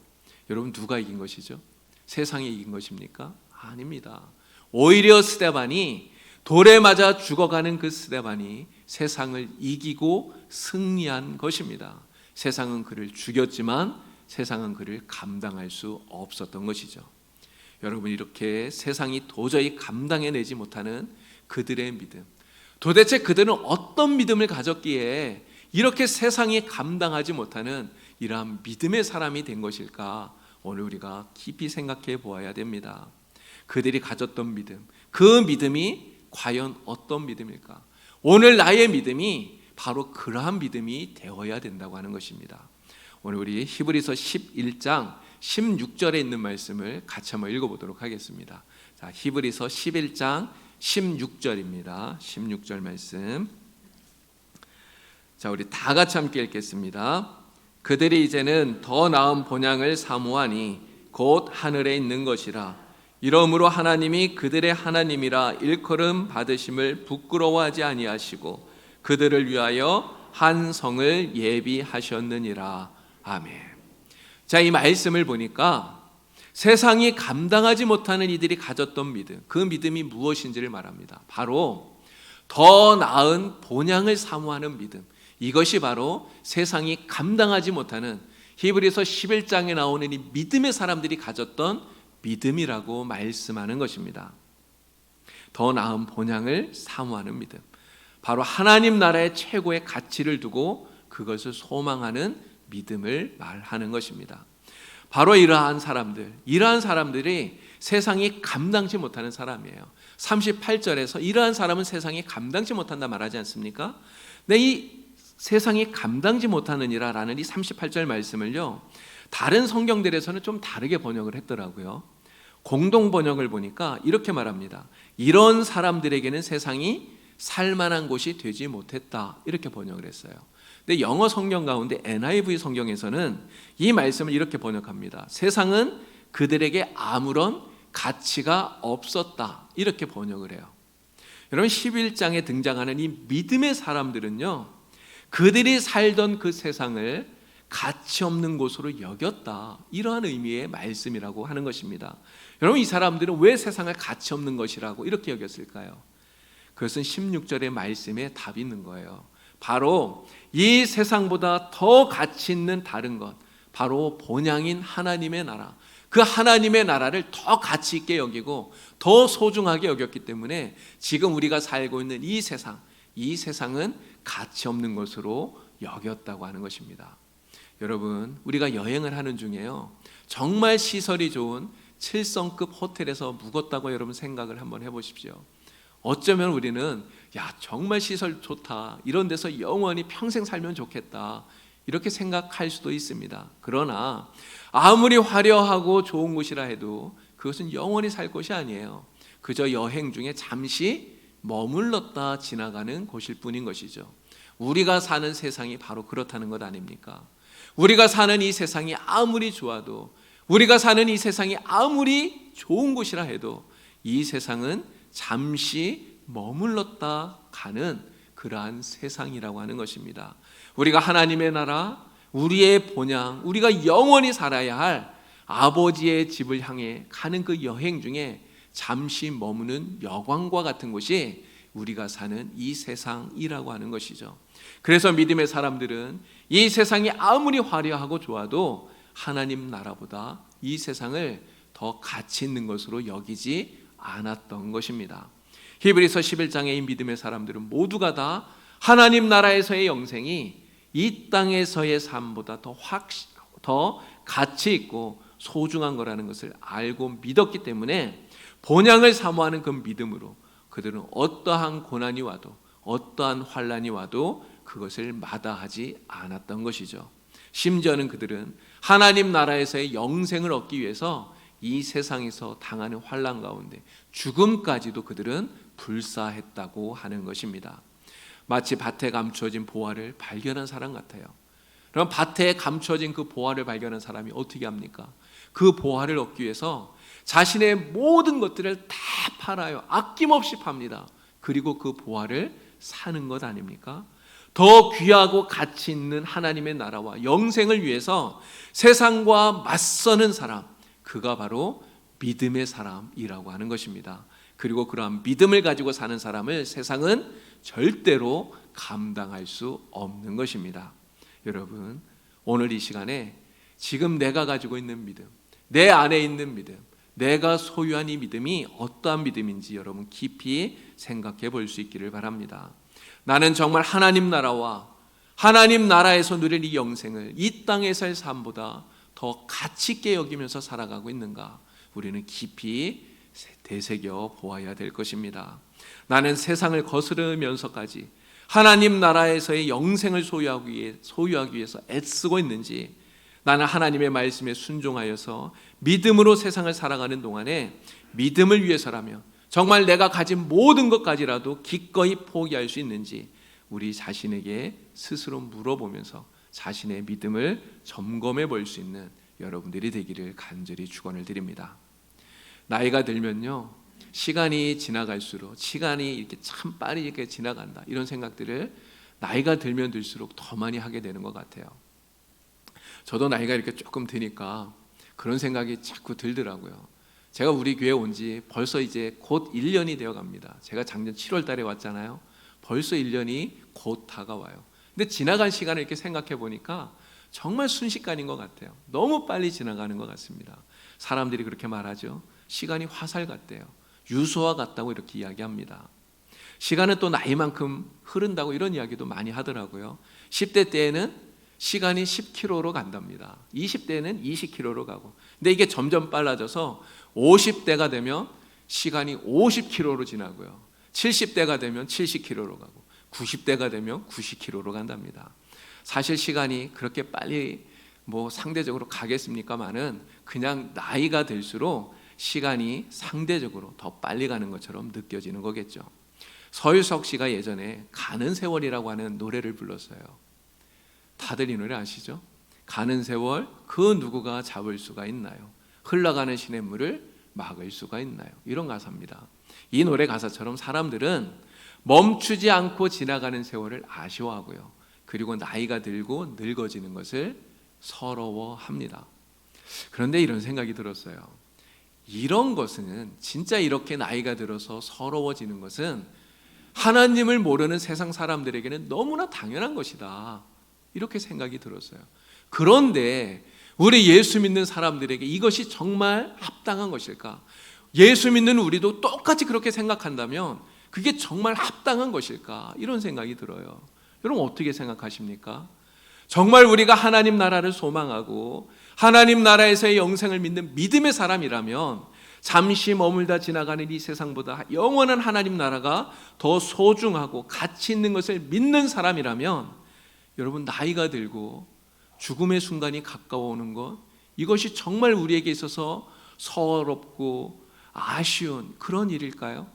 여러분, 누가 이긴 것이죠? 세상이 이긴 것입니까? 아닙니다. 오히려 스데반이 돌에 맞아 죽어가는 그 스데반이 세상을 이기고 승리한 것입니다. 세상은 그를 죽였지만 세상은 그를 감당할 수 없었던 것이죠. 여러분, 이렇게 세상이 도저히 감당해내지 못하는 그들의 믿음, 도대체 그들은 어떤 믿음을 가졌기에 이렇게 세상이 감당하지 못하는 이러한 믿음의 사람이 된 것일까? 오늘 우리가 깊이 생각해 보아야 됩니다. 그들이 가졌던 믿음, 그 믿음이 과연 어떤 믿음일까? 오늘 나의 믿음이 바로 그러한 믿음이 되어야 된다고 하는 것입니다. 오늘 우리 히브리서 11장 16절에 있는 말씀을 같이 한번 읽어보도록 하겠습니다. 자, 히브리서 11장 16절입니다. 16절 말씀. 자, 우리 다 같이 함께 읽겠습니다. 그들이 이제는 더 나은 본향을 사모하니 곧 하늘에 있는 것이라. 이러므로 하나님이 그들의 하나님이라 일컬음 받으심을 부끄러워하지 아니하시고 그들을 위하여 한 성을 예비하셨느니라. 아멘. 자, 이 말씀을 보니까 세상이 감당하지 못하는 이들이 가졌던 믿음, 그 믿음이 무엇인지를 말합니다. 바로 더 나은 본향을 사모하는 믿음, 이것이 바로 세상이 감당하지 못하는 히브리서 11장에 나오는 이 믿음의 사람들이 가졌던 믿음이라고 말씀하는 것입니다. 더 나은 본향을 사모하는 믿음, 바로 하나님 나라의 최고의 가치를 두고 그것을 소망하는 믿음을 말하는 것입니다. 바로 이러한 사람들이 세상이 감당치 못하는 사람이에요. 38절에서 이러한 사람은 세상이 감당치 못한다 말하지 않습니까? 근데 이 세상이 감당치 못하느니라 라는 이 38절 말씀을요, 다른 성경들에서는 좀 다르게 번역을 했더라고요. 공동 번역을 보니까 이렇게 말합니다. 이런 사람들에게는 세상이 살만한 곳이 되지 못했다, 이렇게 번역을 했어요. 근데 영어 성경 가운데 NIV 성경에서는 이 말씀을 이렇게 번역합니다. 세상은 그들에게 아무런 가치가 없었다, 이렇게 번역을 해요. 여러분, 11장에 등장하는 이 믿음의 사람들은요, 그들이 살던 그 세상을 가치 없는 곳으로 여겼다, 이러한 의미의 말씀이라고 하는 것입니다. 여러분, 이 사람들은 왜 세상을 가치 없는 것이라고 이렇게 여겼을까요? 그것은 16절의 말씀에 답이 있는 거예요. 바로 이 세상보다 더 가치 있는 다른 것, 바로 본향인 하나님의 나라, 그 하나님의 나라를 더 가치 있게 여기고 더 소중하게 여겼기 때문에 지금 우리가 살고 있는 이 세상은 가치 없는 것으로 여겼다고 하는 것입니다. 여러분, 우리가 여행을 하는 중에요, 정말 시설이 좋은 7성급 호텔에서 묵었다고 여러분 생각을 한번 해보십시오. 어쩌면 우리는 정말 시설 좋다, 이런 데서 영원히 평생 살면 좋겠다, 이렇게 생각할 수도 있습니다. 그러나 아무리 화려하고 좋은 곳이라 해도 그것은 영원히 살 곳이 아니에요. 그저 여행 중에 잠시 머물렀다 지나가는 곳일 뿐인 것이죠. 우리가 사는 세상이 바로 그렇다는 것 아닙니까? 우리가 사는 이 세상이 아무리 좋아도, 우리가 사는 이 세상이 아무리 좋은 곳이라 해도 이 세상은 잠시 머물렀다 가는 그러한 세상이라고 하는 것입니다. 우리가 하나님의 나라, 우리의 본향, 우리가 영원히 살아야 할 아버지의 집을 향해 가는 그 여행 중에 잠시 머무는 여관과 같은 곳이 우리가 사는 이 세상이라고 하는 것이죠. 그래서 믿음의 사람들은 이 세상이 아무리 화려하고 좋아도 하나님 나라보다 이 세상을 더 가치 있는 것으로 여기지 않았던 것입니다. 히브리서 11장의 이 믿음의 사람들은 모두가 다 하나님 나라에서의 영생이 이 땅에서의 삶보다 더 가치 있고 소중한 거라는 것을 알고 믿었기 때문에 본향을 사모하는 그 믿음으로 그들은 어떠한 고난이 와도, 어떠한 환난이 와도 그것을 마다하지 않았던 것이죠. 심지어는 그들은 하나님 나라에서의 영생을 얻기 위해서 이 세상에서 당하는 환난 가운데 죽음까지도 그들은 불사했다고 하는 것입니다. 마치 밭에 감추어진 보화를 발견한 사람 같아요. 그럼 밭에 감추어진 그 보화를 발견한 사람이 어떻게 합니까? 그 보화를 얻기 위해서 자신의 모든 것들을 다 팔아요. 아낌없이 팝니다. 그리고 그 보화를 사는 것 아닙니까? 더 귀하고 가치 있는 하나님의 나라와 영생을 위해서 세상과 맞서는 사람, 그가 바로 믿음의 사람이라고 하는 것입니다. 그리고 그러한 믿음을 가지고 사는 사람을 세상은 절대로 감당할 수 없는 것입니다. 여러분, 오늘 이 시간에 지금 내가 가지고 있는 믿음, 내 안에 있는 믿음, 내가 소유한 이 믿음이 어떠한 믿음인지 여러분 깊이 생각해 볼 수 있기를 바랍니다. 나는 정말 하나님 나라와 하나님 나라에서 누릴 이 영생을 이 땅에서의 삶보다 더 가치 있게 여기면서 살아가고 있는가? 우리는 깊이 되새겨 보아야 될 것입니다. 나는 세상을 거스르면서까지 하나님 나라에서의 영생을 소유하기 위해서 애쓰고 있는지, 나는 하나님의 말씀에 순종하여서 믿음으로 세상을 살아가는 동안에 믿음을 위해서라면 정말 내가 가진 모든 것까지라도 기꺼이 포기할 수 있는지 우리 자신에게 스스로 물어보면서 자신의 믿음을 점검해 볼 수 있는 여러분들이 되기를 간절히 축원을 드립니다. 나이가 들면요, 시간이 지나갈수록 시간이 이렇게 참 빠르게 지나간다, 이런 생각들을 나이가 들면 들수록 더 많이 하게 되는 것 같아요. 저도 나이가 이렇게 조금 드니까 그런 생각이 자꾸 들더라고요. 제가 우리 교회 온 지 벌써 이제 곧 1년이 되어 갑니다. 제가 작년 7월 달에 왔잖아요. 벌써 1년이 곧 다가와요. 근데 지나간 시간을 이렇게 생각해 보니까 정말 순식간인 것 같아요. 너무 빨리 지나가는 것 같습니다. 사람들이 그렇게 말하죠. 시간이 화살 같대요. 유소와 같다고 이렇게 이야기합니다. 시간은 또 나이만큼 흐른다고 이런 이야기도 많이 하더라고요. 10대 때에는 시간이 10km로 간답니다. 20대는 20km로 가고, 근데 이게 점점 빨라져서 50대가 되면 시간이 50km로 지나고요, 70대가 되면 70km로 가고, 90대가 되면 90km로 간답니다. 사실 시간이 그렇게 빨리 상대적으로 가겠습니까마는 그냥 나이가 들수록 시간이 상대적으로 더 빨리 가는 것처럼 느껴지는 거겠죠. 서유석 씨가 예전에 가는 세월이라고 하는 노래를 불렀어요. 다들 이 노래 아시죠? 가는 세월 그 누구가 잡을 수가 있나요? 흘러가는 시냇물을 막을 수가 있나요? 이런 가사입니다. 이 노래 가사처럼 사람들은 멈추지 않고 지나가는 세월을 아쉬워하고요, 그리고 나이가 들고 늙어지는 것을 서러워합니다. 그런데 이런 생각이 들었어요. 이런 것은 진짜 이렇게 나이가 들어서 서러워지는 것은 하나님을 모르는 세상 사람들에게는 너무나 당연한 것이다, 이렇게 생각이 들었어요. 그런데 우리 예수 믿는 사람들에게 이것이 정말 합당한 것일까? 예수 믿는 우리도 똑같이 그렇게 생각한다면 그게 정말 합당한 것일까? 이런 생각이 들어요. 여러분 어떻게 생각하십니까? 정말 우리가 하나님 나라를 소망하고 하나님 나라에서의 영생을 믿는 믿음의 사람이라면 잠시 머물다 지나가는 이 세상보다 영원한 하나님 나라가 더 소중하고 가치 있는 것을 믿는 사람이라면, 여러분 나이가 들고 죽음의 순간이 가까워오는 것, 이것이 정말 우리에게 있어서 서럽고 아쉬운 그런 일일까요?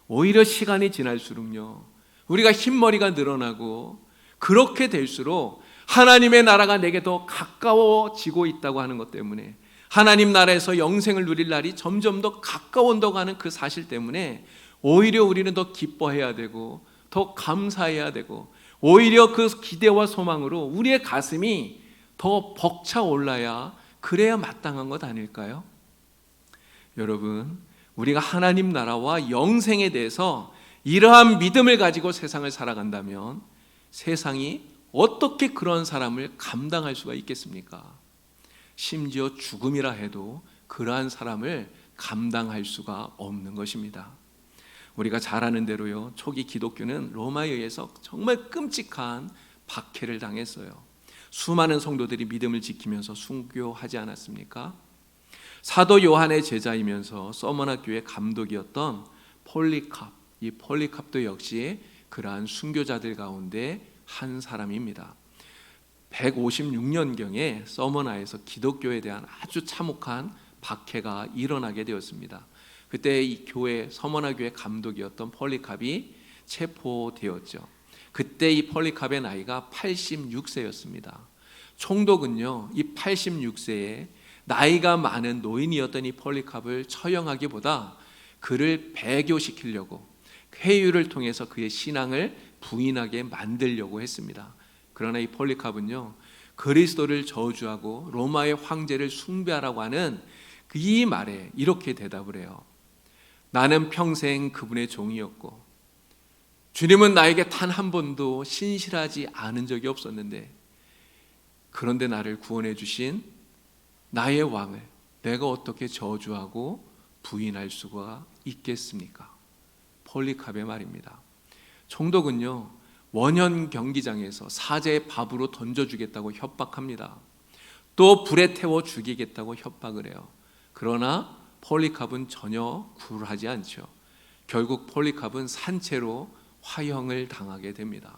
오히려 시간이 지날수록요, 우리가 흰머리가 늘어나고 그렇게 될수록 하나님의 나라가 내게 더 가까워지고 있다고 하는 것 때문에, 하나님 나라에서 영생을 누릴 날이 점점 더 가까워온다고 하는 그 사실 때문에 오히려 우리는 더 기뻐해야 되고 더 감사해야 되고, 오히려 그 기대와 소망으로 우리의 가슴이 더 벅차올라야 그래야 마땅한 것 아닐까요? 여러분, 우리가 하나님 나라와 영생에 대해서 이러한 믿음을 가지고 세상을 살아간다면 세상이 어떻게 그런 사람을 감당할 수가 있겠습니까? 심지어 죽음이라 해도 그러한 사람을 감당할 수가 없는 것입니다. 우리가 잘 아는 대로요, 초기 기독교는 로마에 의해서 정말 끔찍한 박해를 당했어요. 수많은 성도들이 믿음을 지키면서 순교하지 않았습니까? 사도 요한의 제자이면서 서머나 교회 감독이었던 폴리캅, 이 폴리캅도 역시 그러한 순교자들 가운데 한 사람입니다. 156년경에 서머나에서 기독교에 대한 아주 참혹한 박해가 일어나게 되었습니다. 그때 이 교회, 서머나 교회 감독이었던 폴리캅이 체포되었죠. 그때 이 폴리캅의 나이가 86세였습니다. 총독은요, 이 86세에 나이가 많은 노인이었던 이 폴리캅을 처형하기보다 그를 배교시키려고 회유를 통해서 그의 신앙을 부인하게 만들려고 했습니다. 그러나 이 폴리캅은요, 그리스도를 저주하고 로마의 황제를 숭배하라고 하는 이 말에 이렇게 대답을 해요. 나는 평생 그분의 종이었고 주님은 나에게 단 한 번도 신실하지 않은 적이 없었는데 그런데 나를 구원해 주신 나의 왕을 내가 어떻게 저주하고 부인할 수가 있겠습니까? 폴리캅의 말입니다. 총독은요, 원현 경기장에서 사제의 밥으로 던져주겠다고 협박합니다. 또 불에 태워 죽이겠다고 협박을 해요. 그러나 폴리캅은 전혀 굴하지 않죠. 결국 폴리캅은 산채로 화형을 당하게 됩니다.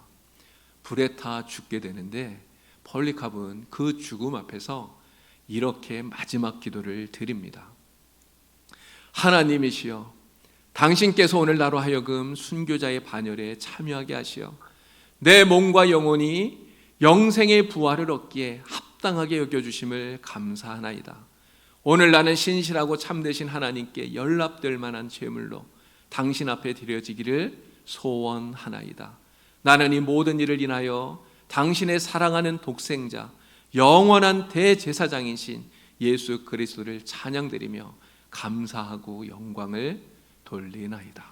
불에 타 죽게 되는데 폴리캅은 그 죽음 앞에서 이렇게 마지막 기도를 드립니다. 하나님이시여, 당신께서 오늘 나로 하여금 순교자의 반열에 참여하게 하시어 내 몸과 영혼이 영생의 부활을 얻기에 합당하게 여겨주심을 감사하나이다. 오늘 나는 신실하고 참되신 하나님께 연락될 만한 제물로 당신 앞에 드려지기를 소원하나이다. 나는 이 모든 일을 인하여 당신의 사랑하는 독생자 영원한 대제사장이신 예수 그리스도를 찬양드리며 감사하고 영광을 돌리나이다.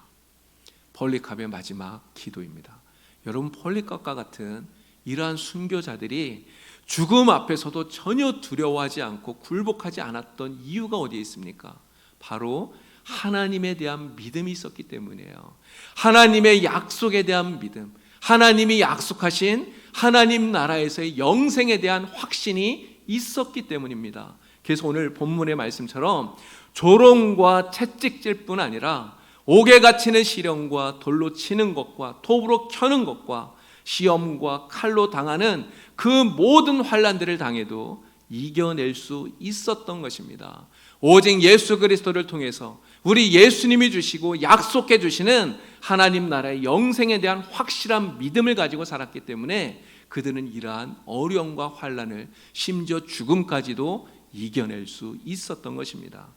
폴리캅의 마지막 기도입니다. 여러분, 폴리캅과 같은 이러한 순교자들이 죽음 앞에서도 전혀 두려워하지 않고 굴복하지 않았던 이유가 어디에 있습니까? 바로 하나님에 대한 믿음이 있었기 때문이에요. 하나님의 약속에 대한 믿음, 하나님이 약속하신 하나님 나라에서의 영생에 대한 확신이 있었기 때문입니다. 그래서 오늘 본문의 말씀처럼 조롱과 채찍질 뿐 아니라 옥에 갇히는 시련과 돌로 치는 것과 톱으로 켜는 것과 시험과 칼로 당하는 그 모든 환난들을 당해도 이겨낼 수 있었던 것입니다. 오직 예수 그리스도를 통해서 우리 예수님이 주시고 약속해 주시는 하나님 나라의 영생에 대한 확실한 믿음을 가지고 살았기 때문에 그들은 이러한 어려움과 환난을 심지어 죽음까지도 이겨낼 수 있었던 것입니다.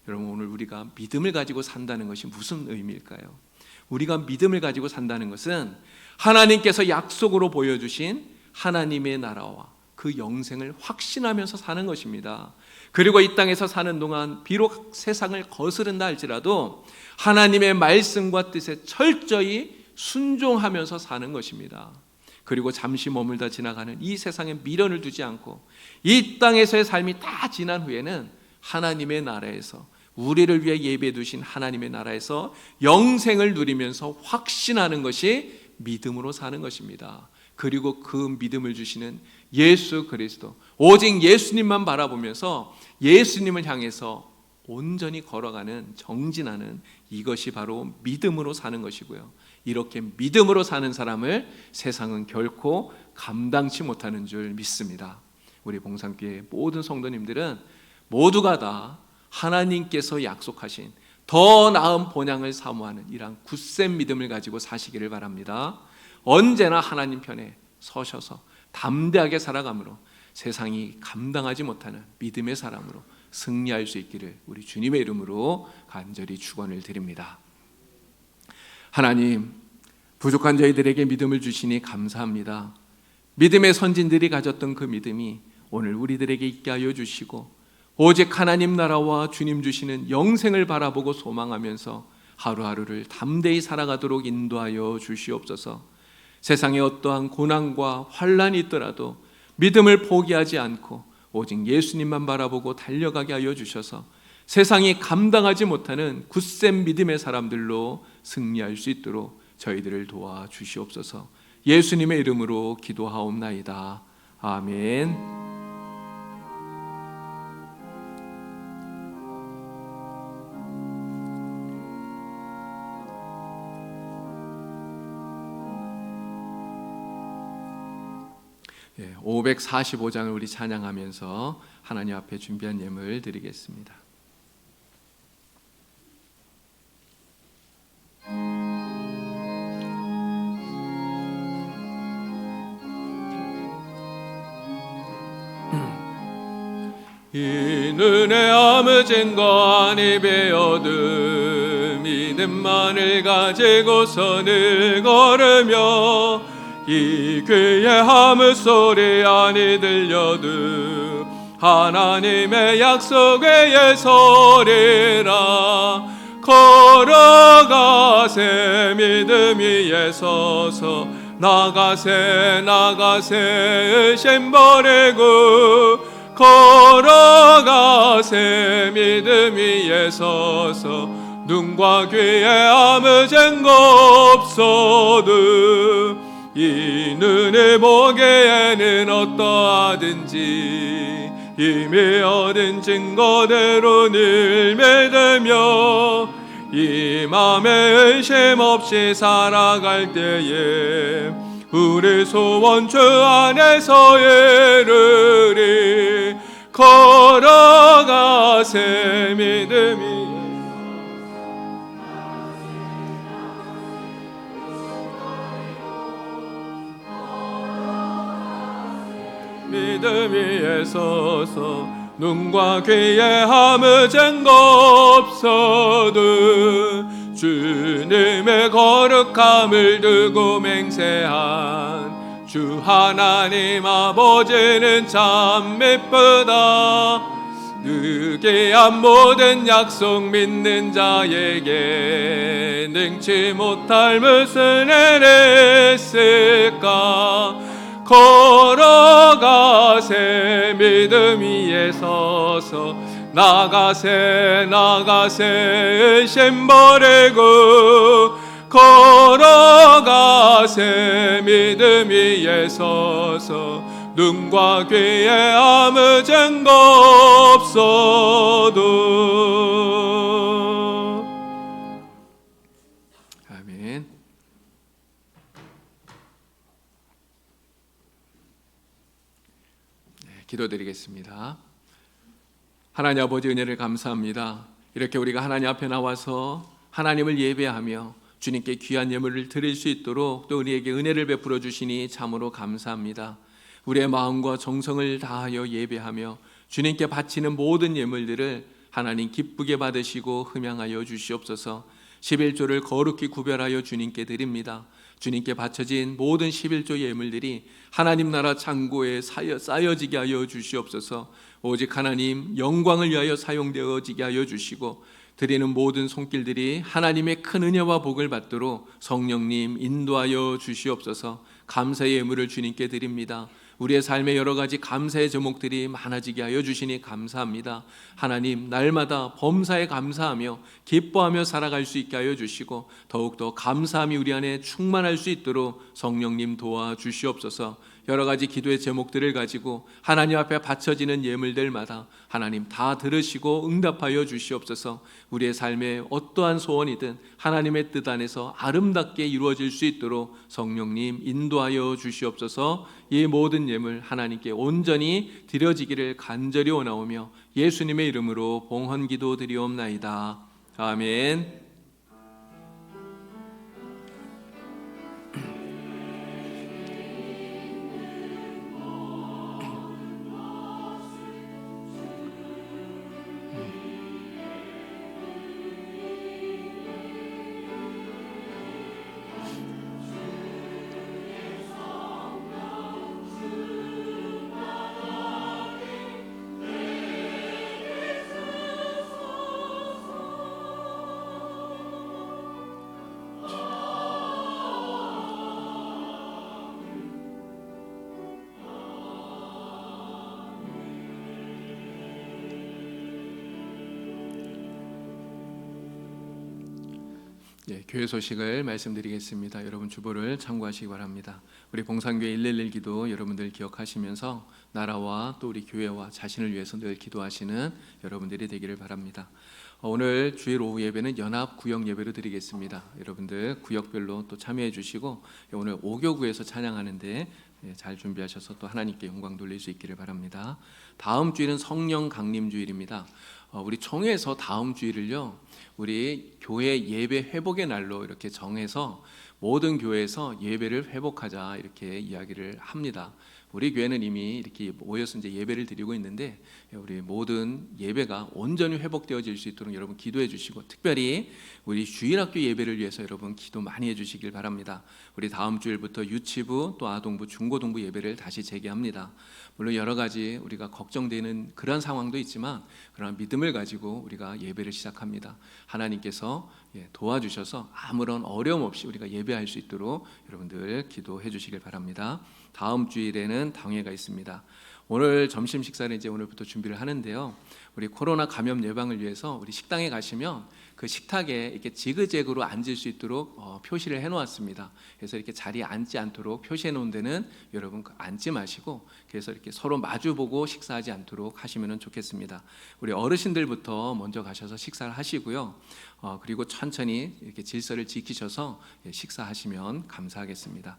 여러분, 오늘 우리가 믿음을 가지고 산다는 것이 무슨 의미일까요? 우리가 믿음을 가지고 산다는 것은 하나님께서 약속으로 보여주신 하나님의 나라와 그 영생을 확신하면서 사는 것입니다. 그리고 이 땅에서 사는 동안 비록 세상을 거스른다 할지라도 하나님의 말씀과 뜻에 철저히 순종하면서 사는 것입니다. 그리고 잠시 머물다 지나가는 이 세상에 미련을 두지 않고 이 땅에서의 삶이 다 지난 후에는 하나님의 나라에서 우리를 위해 예배해 두신 하나님의 나라에서 영생을 누리면서 확신하는 것이 믿음으로 사는 것입니다. 그리고 그 믿음을 주시는 예수 그리스도, 오직 예수님만 바라보면서 예수님을 향해서 온전히 걸어가는, 정진하는 이것이 바로 믿음으로 사는 것이고요. 이렇게 믿음으로 사는 사람을 세상은 결코 감당치 못하는 줄 믿습니다. 우리 봉산교회 모든 성도님들은 모두가 다 하나님께서 약속하신 더 나은 본향을 사모하는 이러한 굳센 믿음을 가지고 사시기를 바랍니다. 언제나 하나님 편에 서셔서 담대하게 살아감으로 세상이 감당하지 못하는 믿음의 사람으로 승리할 수 있기를 우리 주님의 이름으로 간절히 축원을 드립니다. 하나님, 부족한 저희들에게 믿음을 주시니 감사합니다. 믿음의 선진들이 가졌던 그 믿음이 오늘 우리들에게 있게 하여 주시고 오직 하나님 나라와 주님 주시는 영생을 바라보고 소망하면서 하루하루를 담대히 살아가도록 인도하여 주시옵소서. 세상에 어떠한 고난과 환난이 있더라도 믿음을 포기하지 않고 오직 예수님만 바라보고 달려가게 하여 주셔서 세상이 감당하지 못하는 굳센 믿음의 사람들로 승리할 수 있도록 저희들을 도와주시옵소서. 예수님의 이름으로 기도하옵나이다. 아멘. 545장을 우리 찬양하면서 하나님 앞에 준비한 예물 드리겠습니다. 이는 내 아무진 관이 베어든 믿음만을 가지고서 늘 걸으며 이 귀에 아무 소리 아니 들려도 하나님의 약속의 예설이라 걸어가세 믿음 위에 서서 나가세 나가세 의심 버리고 걸어가세 믿음 위에 서서 눈과 귀에 아무 증거 없어도 이 눈을 보기에는 어떠하든지 이미 얻은 증거대로 늘 믿으며 이 맘에 의심 없이 살아갈 때에 우리 소원 주 안에서 이루리 걸어가세 믿음이 믿음 위에 서서 눈과 귀에 아무 증거 없어도 주님의 거룩함을 두고 맹세한 주 하나님 아버지는 참 미쁘다. 느끼한 모든 약속 믿는 자에게 능치 못할 무슨 일이 있을까. 걸어가세 믿음 위에 서서 나가세 나가세 의심 버리고 걸어가세 믿음 위에 서서 눈과 귀에 아무 증거 없어도. 아멘. 기도드리겠습니다. 하나님 아버지 은혜를 감사합니다. 이렇게 우리가 하나님 앞에 나와서 하나님을 예배하며 주님께 귀한 예물을 드릴 수 있도록 또 우리에게 은혜를 베풀어 주시니 참으로 감사합니다. 우리의 마음과 정성을 다하여 예배하며 주님께 바치는 모든 예물들을 하나님 기쁘게 받으시고 흠양하여 주시옵소서. 11조를 거룩히 구별하여 주님께 드립니다. 주님께 바쳐진 모든 11조 예물들이 하나님 나라 창고에 쌓여지게 하여 주시옵소서. 오직 하나님 영광을 위하여 사용되어지게 하여 주시고 드리는 모든 손길들이 하나님의 큰 은혜와 복을 받도록 성령님 인도하여 주시옵소서. 감사의 예물을 주님께 드립니다. 우리의 삶에 여러 가지 감사의 제목들이 많아지게 하여 주시니 감사합니다. 하나님 날마다 범사에 감사하며 기뻐하며 살아갈 수 있게 하여 주시고 더욱더 감사함이 우리 안에 충만할 수 있도록 성령님 도와주시옵소서. 여러 가지 기도의 제목들을 가지고 하나님 앞에 바쳐지는 예물들마다 하나님 다 들으시고 응답하여 주시옵소서. 우리의 삶에 어떠한 소원이든 하나님의 뜻 안에서 아름답게 이루어질 수 있도록 성령님 인도하여 주시옵소서. 이 모든 예물 하나님께 온전히 드려지기를 간절히 원하오며 예수님의 이름으로 봉헌기도 드리옵나이다. 아멘. 교회 소식을 말씀드리겠습니다. 여러분 주보를 참고하시기 바랍니다. 우리 봉산교회 111 기도 여러분들 기억하시면서 나라와 또 우리 교회와 자신을 위해서 늘 기도하시는 여러분들이 되기를 바랍니다. 오늘 주일 오후 예배는 연합 구역 예배로 드리겠습니다. 여러분들 구역별로 또 참여해 주시고 오늘 5교구에서 찬양하는데 잘 준비하셔서 또 하나님께 영광 돌릴 수 있기를 바랍니다. 다음 주일은 성령 강림 주일입니다. 우리 총회에서 다음 주일을요 우리 교회 예배 회복의 날로 이렇게 정해서 모든 교회에서 예배를 회복하자 이렇게 이야기를 합니다. 우리 교회는 이미 이렇게 모여서 이제 예배를 드리고 있는데 우리 모든 예배가 온전히 회복되어질 수 있도록 여러분 기도해 주시고, 특별히 우리 주일학교 예배를 위해서 여러분 기도 많이 해주시길 바랍니다. 우리 다음 주일부터 유치부 또 아동부 중고등부 예배를 다시 재개합니다. 물론 여러 가지 우리가 걱정되는 그런 상황도 있지만 그러나 믿음을 가지고 우리가 예배를 시작합니다. 하나님께서 도와주셔서 아무런 어려움 없이 우리가 예배할 수 있도록 여러분들 기도해 주시길 바랍니다. 다음 주일에는 당회가 있습니다. 오늘 점심 식사를 이제 오늘부터 준비를 하는데요. 우리 코로나 감염 예방을 위해서 우리 식당에 가시면 그 식탁에 이렇게 지그재그로 앉을 수 있도록 표시를 해놓았습니다. 그래서 이렇게 자리에 앉지 않도록 표시해 놓은 데는 여러분 앉지 마시고, 그래서 이렇게 서로 마주보고 식사하지 않도록 하시면 좋겠습니다. 우리 어르신들부터 먼저 가셔서 식사를 하시고요. 그리고 천천히 이렇게 질서를 지키셔서 식사하시면 감사하겠습니다.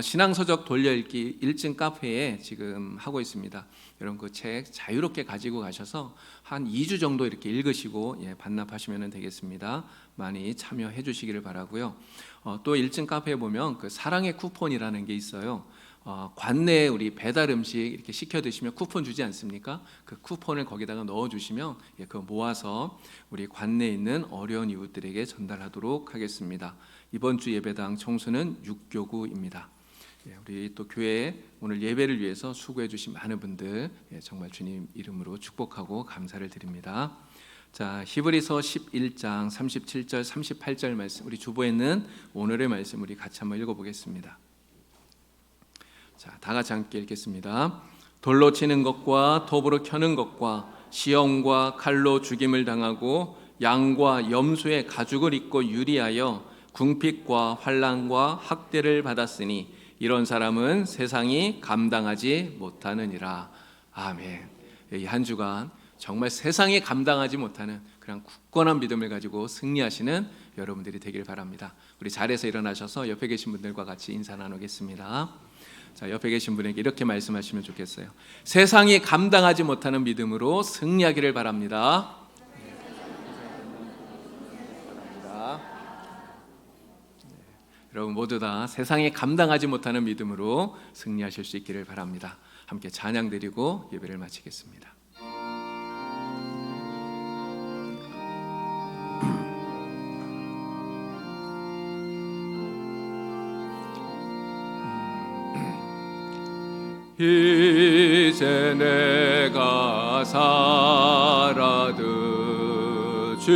신앙서적 돌려읽기 1층 카페에 지금 하고 있습니다. 여러분 그 책 자유롭게 가지고 가셔서 한 2주 정도 이렇게 읽으시고 반납하시면 되겠습니다. 많이 참여해 주시기를 바라고요. 또 1층 카페에 보면 그 사랑의 쿠폰이라는 게 있어요. 관내에 우리 배달 음식 이렇게 시켜 드시면 쿠폰 주지 않습니까? 그 쿠폰을 거기다가 넣어 주시면 그거 모아서 우리 관내에 있는 어려운 이웃들에게 전달하도록 하겠습니다. 이번 주 예배당 총수는 6교구입니다. 우리 또 교회에 오늘 예배를 위해서 수고해 주신 많은 분들 정말 주님 이름으로 축복하고 감사를 드립니다. 자, 히브리서 11장 37절 38절 말씀, 우리 주보에 있는 오늘의 말씀 우리 같이 한번 읽어보겠습니다. 자, 다 같이 함께 읽겠습니다. 돌로 치는 것과 톱으로 켜는 것과 시험과 칼로 죽임을 당하고 양과 염소의 가죽을 입고 유리하여 궁핍과 환난과 학대를 받았으니 이런 사람은 세상이 감당하지 못하느니라. 아멘. 이 한 주간 정말 세상이 감당하지 못하는 그런 굳건한 믿음을 가지고 승리하시는 여러분들이 되길 바랍니다. 우리 자리에서 일어나셔서 옆에 계신 분들과 같이 인사 나누겠습니다. 자, 옆에 계신 분에게 이렇게 말씀하시면 좋겠어요. 세상이 감당하지 못하는 믿음으로 승리하기를 바랍니다. 여러분 모두 다 세상에 감당하지 못하는 믿음으로 승리하실 수 있기를 바랍니다. 함께 찬양 드리고 예배를 마치겠습니다. 이제 내가 살아도 주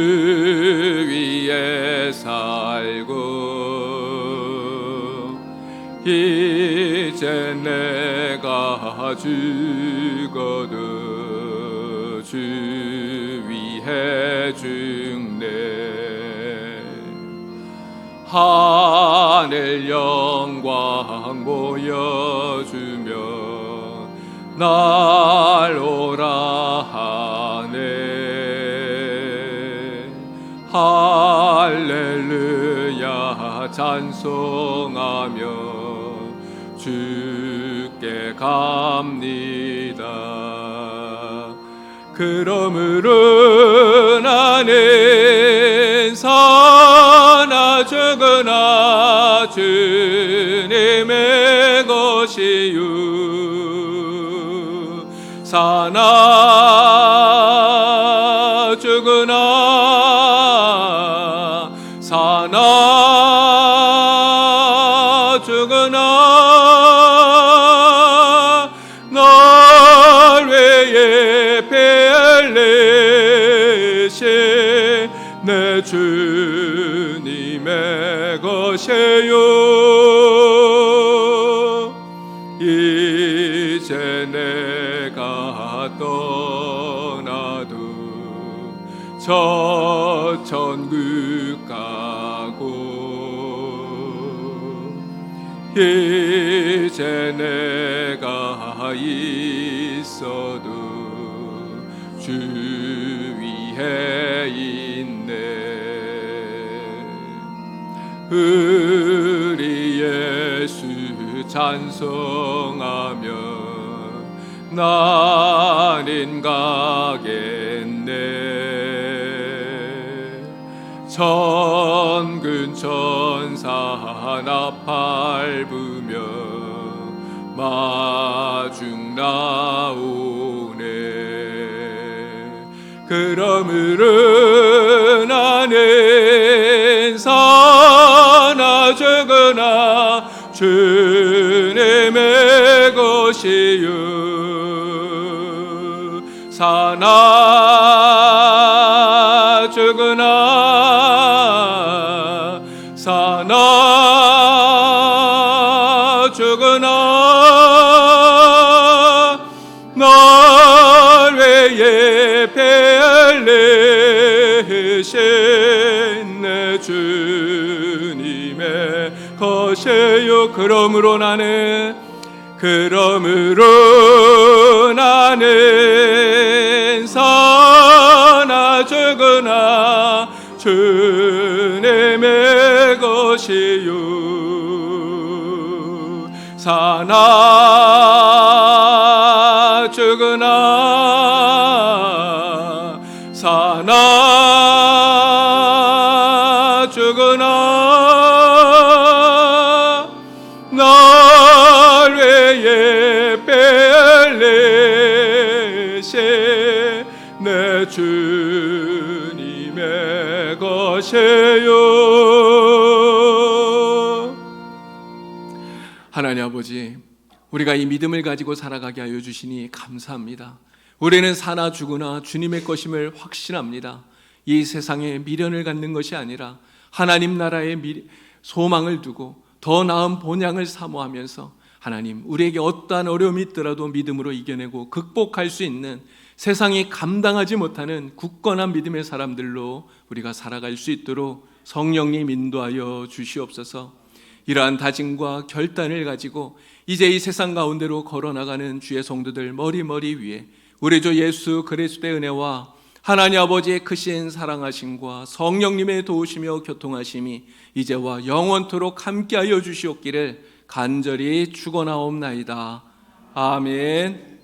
위에 살고 이제 내가 죽어도 주 위에 죽네. 하늘 영광 보여주며 날 오라 하네. 할렐루야 찬송하며 주께 갑니다. 그러므로 나는 사나 죽으나 주님의 것이유. 사나 죽으나 사나 죽으나 날 외에 벨레시 내 주님의 것이요. 이제 내가 떠나도 저 천국 가고 이제 내가 있어도 주 위에 있네. 우리 예수 찬송하며 나는 가겠네. 천군 천사 나 밟으며 마중 나오네. 그러므로 나는 사나 죽으나 주님의 것이요 사나 죽으나 사나 죽으나 날 외에 베일리신 내 주님의 것이요 그러므로 나는 사나 죽으나 주님의 것이요 사나 죽으나 사나 죽으나 날 외에 베일리신 내 주님의 것이요. 하나님 아버지, 우리가 이 믿음을 가지고 살아가게 하여 주시니 감사합니다. 우리는 사나 죽으나 주님의 것임을 확신합니다. 이 세상에 미련을 갖는 것이 아니라 하나님 나라의 소망을 두고 더 나은 본향을 사모하면서 하나님, 우리에게 어떠한 어려움이 있더라도 믿음으로 이겨내고 극복할 수 있는 세상이 감당하지 못하는 굳건한 믿음의 사람들로 우리가 살아갈 수 있도록 성령님 인도하여 주시옵소서. 이러한 다짐과 결단을 가지고 이제 이 세상 가운데로 걸어나가는 주의 성도들 머리 위에 우리 주 예수 그리스도의 은혜와 하나님 아버지의 크신 사랑하심과 성령님의 도우시며 교통하심이 이제와 영원토록 함께하여 주시옵기를 간절히 축원하옵나이다. 아멘.